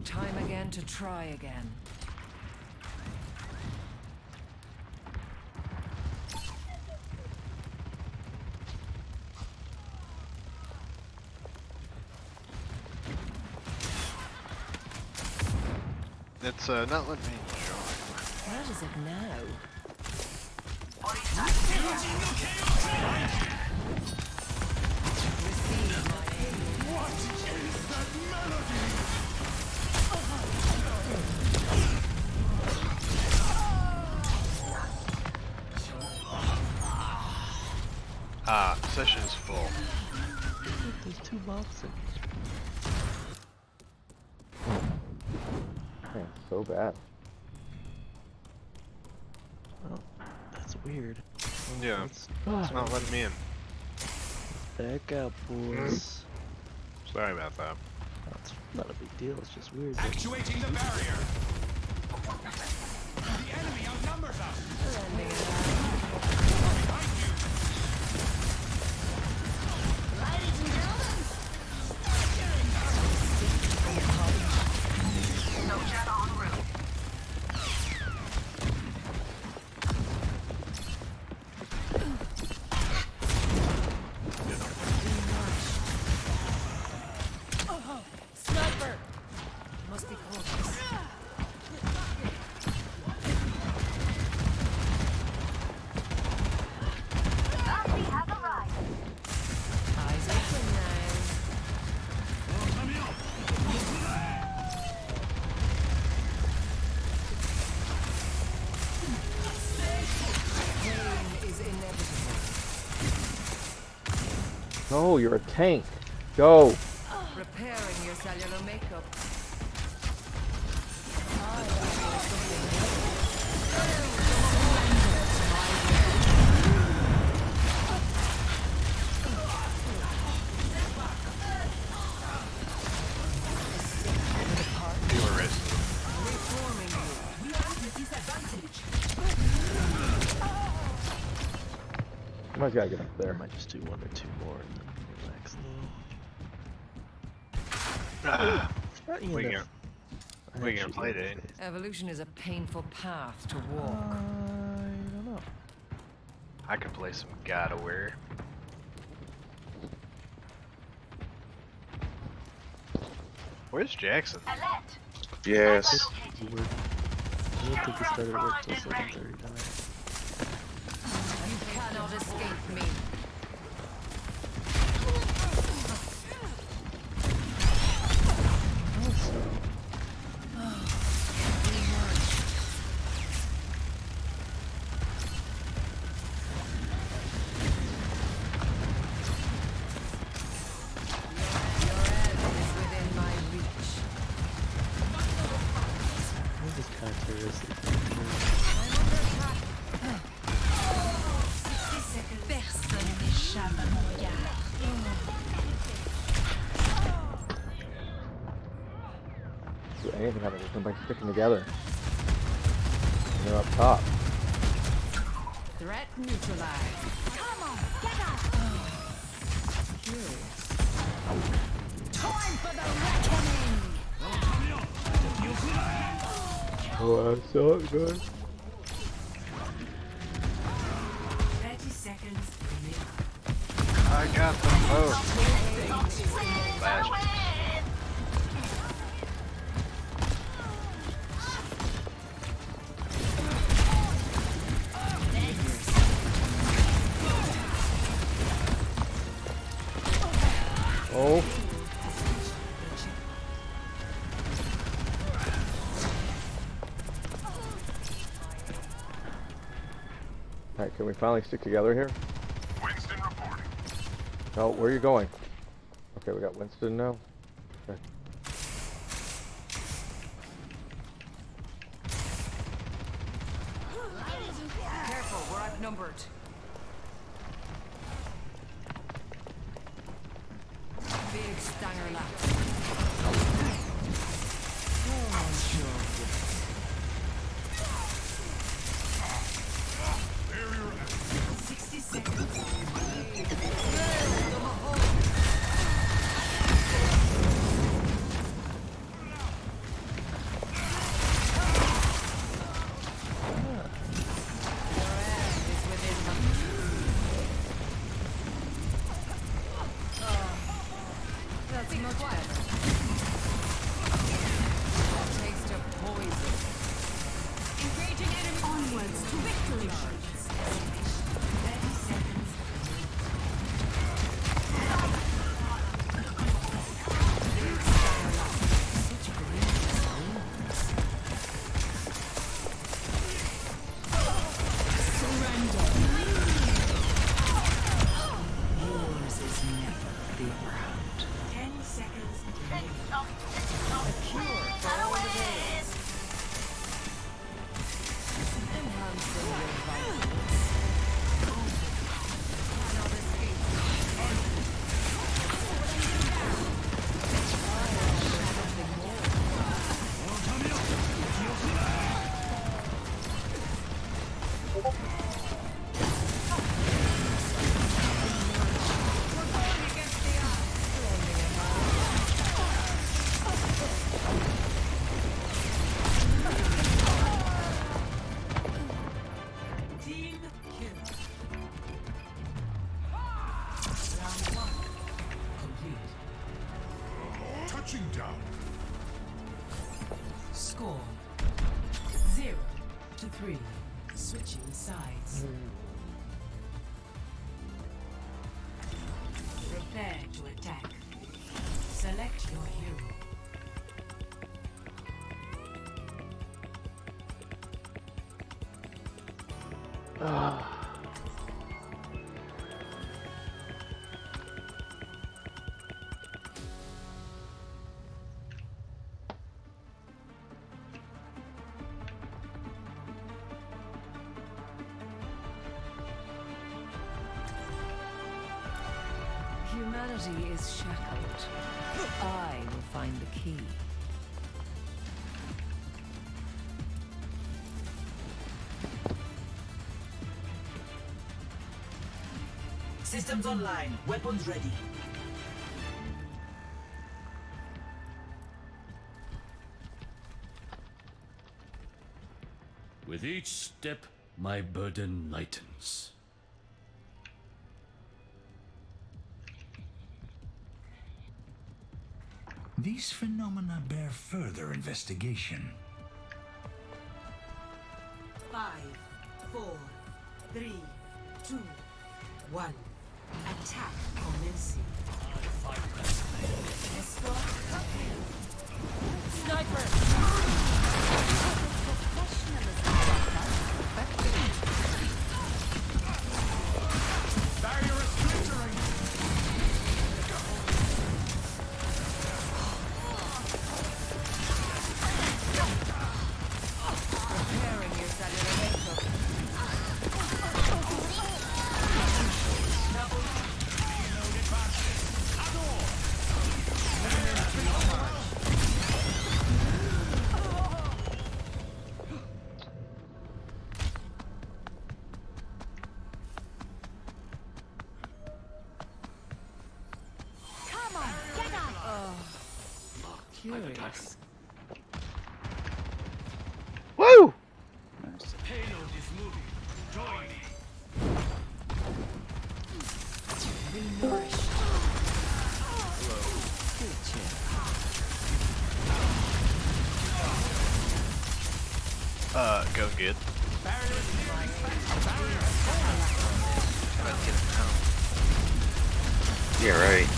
Time again to try again. It's not letting me join. What is it now? Receive my aid. What is that melody? Ah, session is full. There's 2 mobs in Man, so bad. Well, that's weird. Yeah, it's not letting me in. Back out, boys. Sorry about that. That's not a big deal, it's just weird. Actuating the barrier. The enemy outnumbers us. Sniper! Must be cautious. Eyes open now. Pain is inevitable. No, you're a tank. Go. Repairing your cellular makeup. You were rest. Reforming you. We are at a disadvantage. Somebody's gotta get up I there. might just do 1 or 2 more and then relax We can play it. Evolution is a painful path to walk. I don't know. I could play some God Aware. Where's Jackson? Yes. Weird. I don't think it started work till 7:30 tonight. You cannot escape me. Your end is within my reach. I think this character is Personne n'échappe à mon regard. Do anything out of it. Somebody sticking together. And they're up top. Threat neutralized. Come on, get up! Curious. Time for the reckoning! Oh, that's so good. 30 seconds remaining. I got them both. Last. Oh. Alright, can we finally stick together here? Winston reporting. Oh, where are you going? Okay, we got Winston now. Okay. Careful, we're outnumbered. Big stanger lap. Oh, sure. 60 seconds. That's much better. Taste of poison. Engaging enemy onwards to victory. 30 seconds. Such courageous moves. Surrender. Yours is never the round. 10 seconds. A cure for all the days. Enhancing your vitals. Cannot escape. I offer something more. We're going against the odds. Lending a hand. Team kill. Round 1 complete. Touching down. Score 0-3. Switching sides. Prepare to attack. Select your hero. Humanity is shackled. I will find the key. Systems online. Weapons ready. With each step, my burden lightens. These phenomena bear further investigation. 5, 4, 3, 2, 1. Attack commencing. Escort. Sniper! Barrier is splintering. Preparing your salutation. Come on, get up! Curious. Woo! Nice. Payload is moving. Join me. Be nourished. Good cheer. Go good. Yeah, right.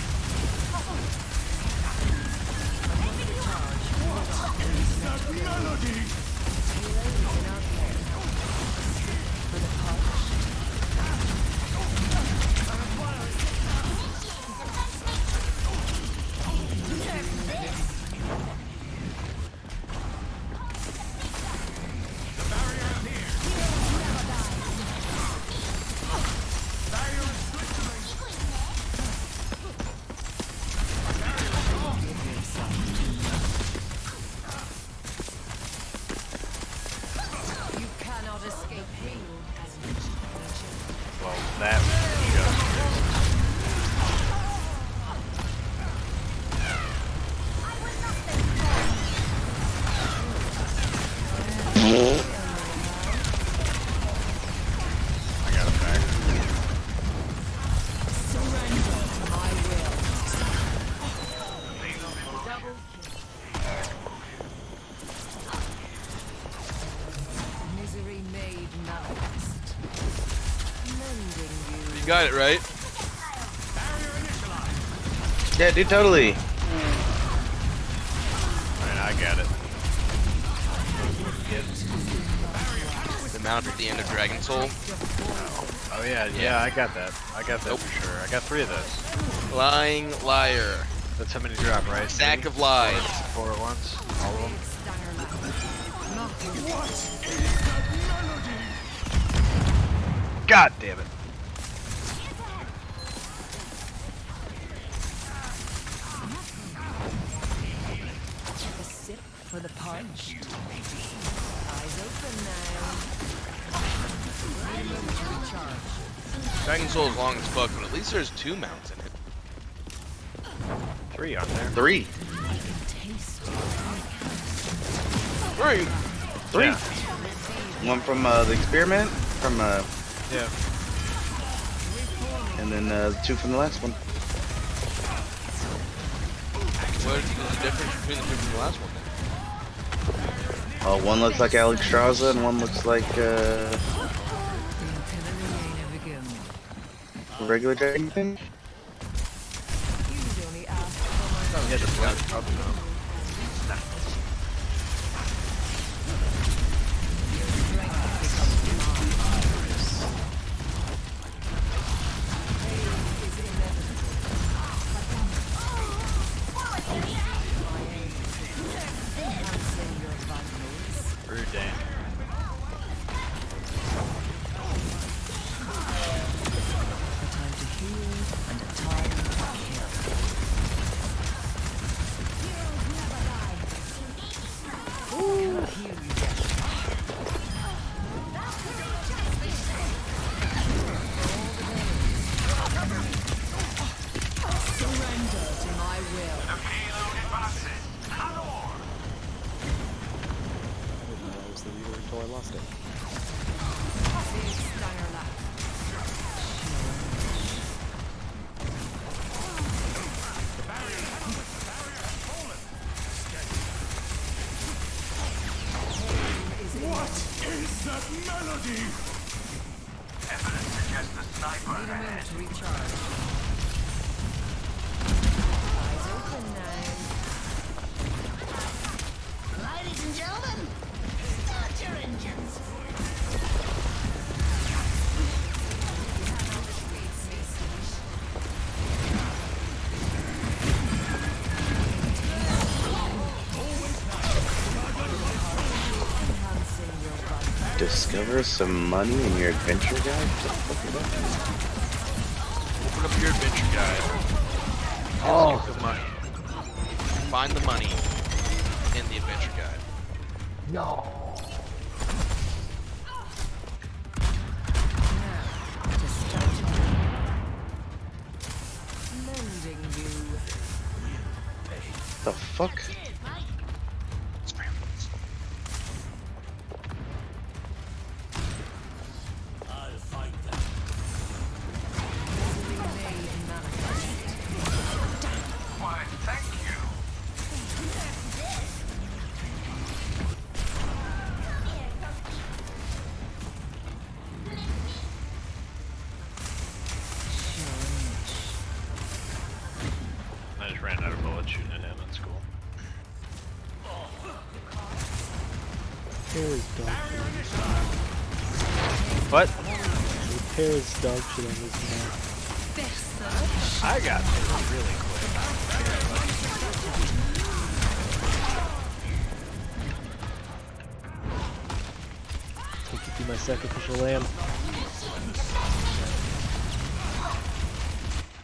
got it, right? Yeah, dude, totally. Alright, I got it. The mount at the end of Dragon Soul. Oh yeah, yeah, I got that. I got that for sure. I got 3 of those. Lying liar. That's how many drop, right? Stack of lies. 4 at once. All of them. God damn it. Take a sip for the punch. Eyes open now. Dragon Soul is long as fuck, but at least there's 2 mounts in it. 3 on there. 3. 3. 3. Yeah. One from the experiment, from yeah, and then 2 from the last one. What is the difference between the 2 from the last one then? One looks like Alexstrasza and one looks like regular dragon thing. Oh, yeah, the black up now. Rude day. Time to heal and a time to kill. Surrender to my will. The payload advances. Hello. I didn't know I was the leader until I lost it. What is that melody? Evidence suggests a sniper ahead. To recharge. Eyes open now. Ladies and gentlemen, start your engines. Discover some money in your adventure guide? What the fuck is that? Open up your adventure guide. Oh. Get the money. Find the money in the adventure guide. No. To start mending you. The fuck? I'll fight them. Why, thank you. I just ran out of bullets shooting at him. That's cool. Repair is dog shit. What? Repair is dog shit on this map. I got it really quick. Take you to my sacrificial lamb.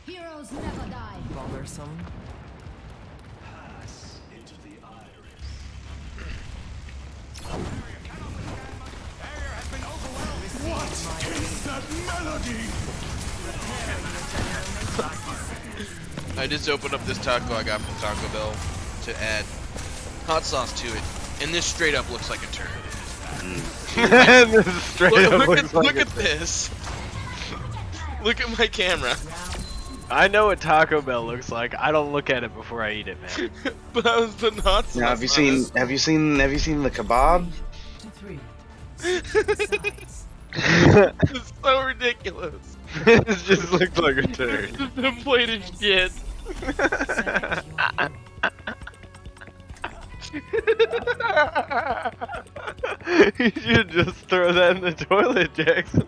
Heroes never die. Bothersome. Pass into the iris. What is that melody? I just opened up this taco I got from Taco Bell to add hot sauce to it, and this straight up looks like a turd. This straight up looks like look a at this. Look at my camera. I know what Taco Bell looks like. I don't look at it before I eat it, man. But I was putting hot sauce. Now, have you seen the kebab? It's so ridiculous. It just looks like a turd. Deflated shit. You should just throw that in the toilet, Jackson.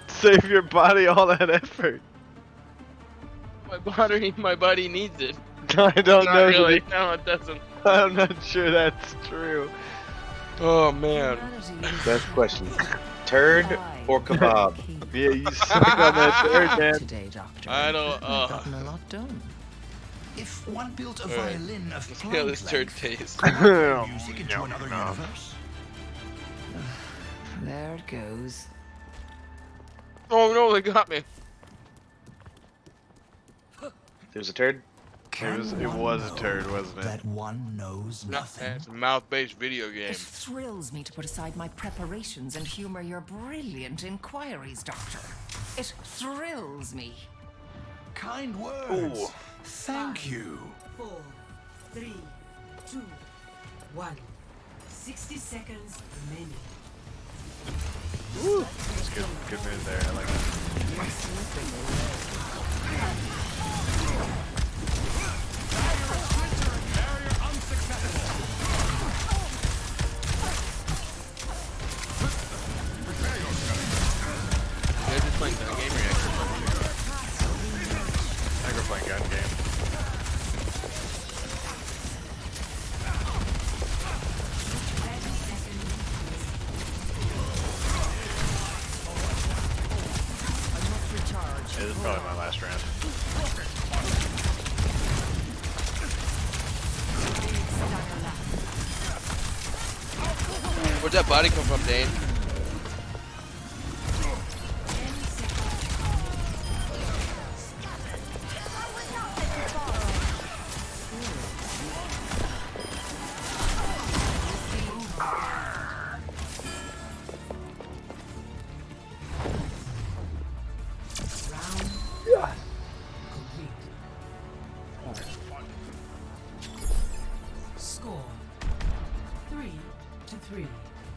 Save your body all that effort. My body needs it. I don't Not know. really. No, it doesn't. I'm not sure that's true. Oh man. Best question. Turd or kebab? Yeah, you suck on that turd, man. Today, Doctor. I don't. I've gotten a lot done. If one built a Alright. violin of Let's see how this turd length, tastes. could one play music into another universe? There it goes. Oh no, they got me. There's a turd. It was a turd, wasn't it? That one knows nothing. It's a mouth-based video game. It thrills me to put aside my preparations and humor your brilliant inquiries, Doctor. It thrills me. Kind words. Thank you. 4, 3, 2, 1. 60 seconds remaining. Woo. That's good move there. I like it. You're just playing gun game or you actually playing video game? I think we're playing gun game. Yeah, this is probably my last round. Where'd that body come from, Dane? Score 3-3.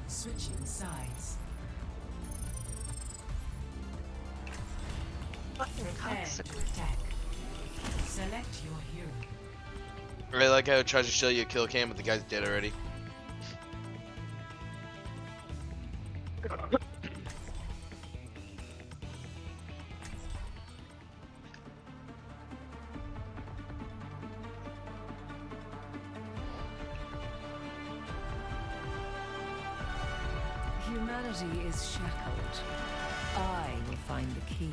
Switching sides. Prepare to attack. Select your hero. I really like how it tries to show you a kill cam, but the guy's dead already. Humanity is shackled. I will find the key.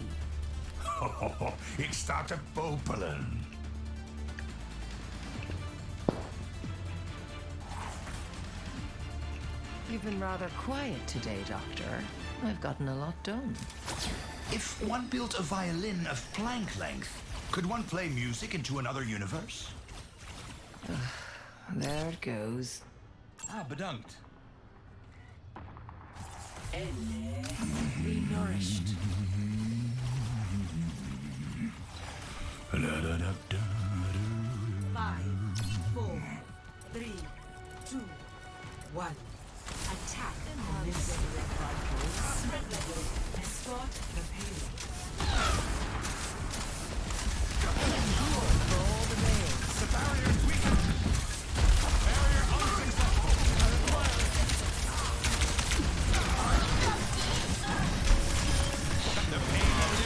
It's Dr. Bopalin. You've been rather quiet today, Doctor. I've gotten a lot done. If one built a violin of plank length, could one play music into another universe? There it goes. Ah, bedankt. Be nourished. Five, 4, 3, 2, 1. Attack on this escort the payload. For all the males. The barrier is weakened. Barrier unsuccessful. The pain of the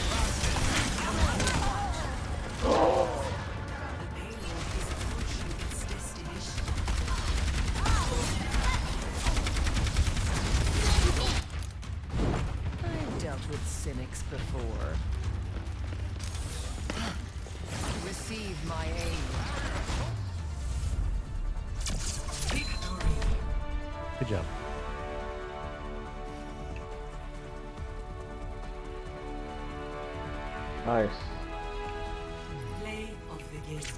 I've dealt with cynics before. Receive my aid. Good job. Nice. Play of the game.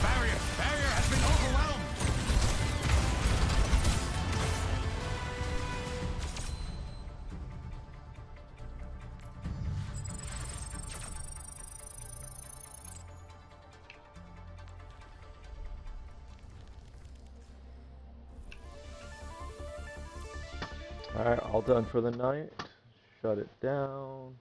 barrier has been overwhelmed. Alright, all done for the night. Shut it down.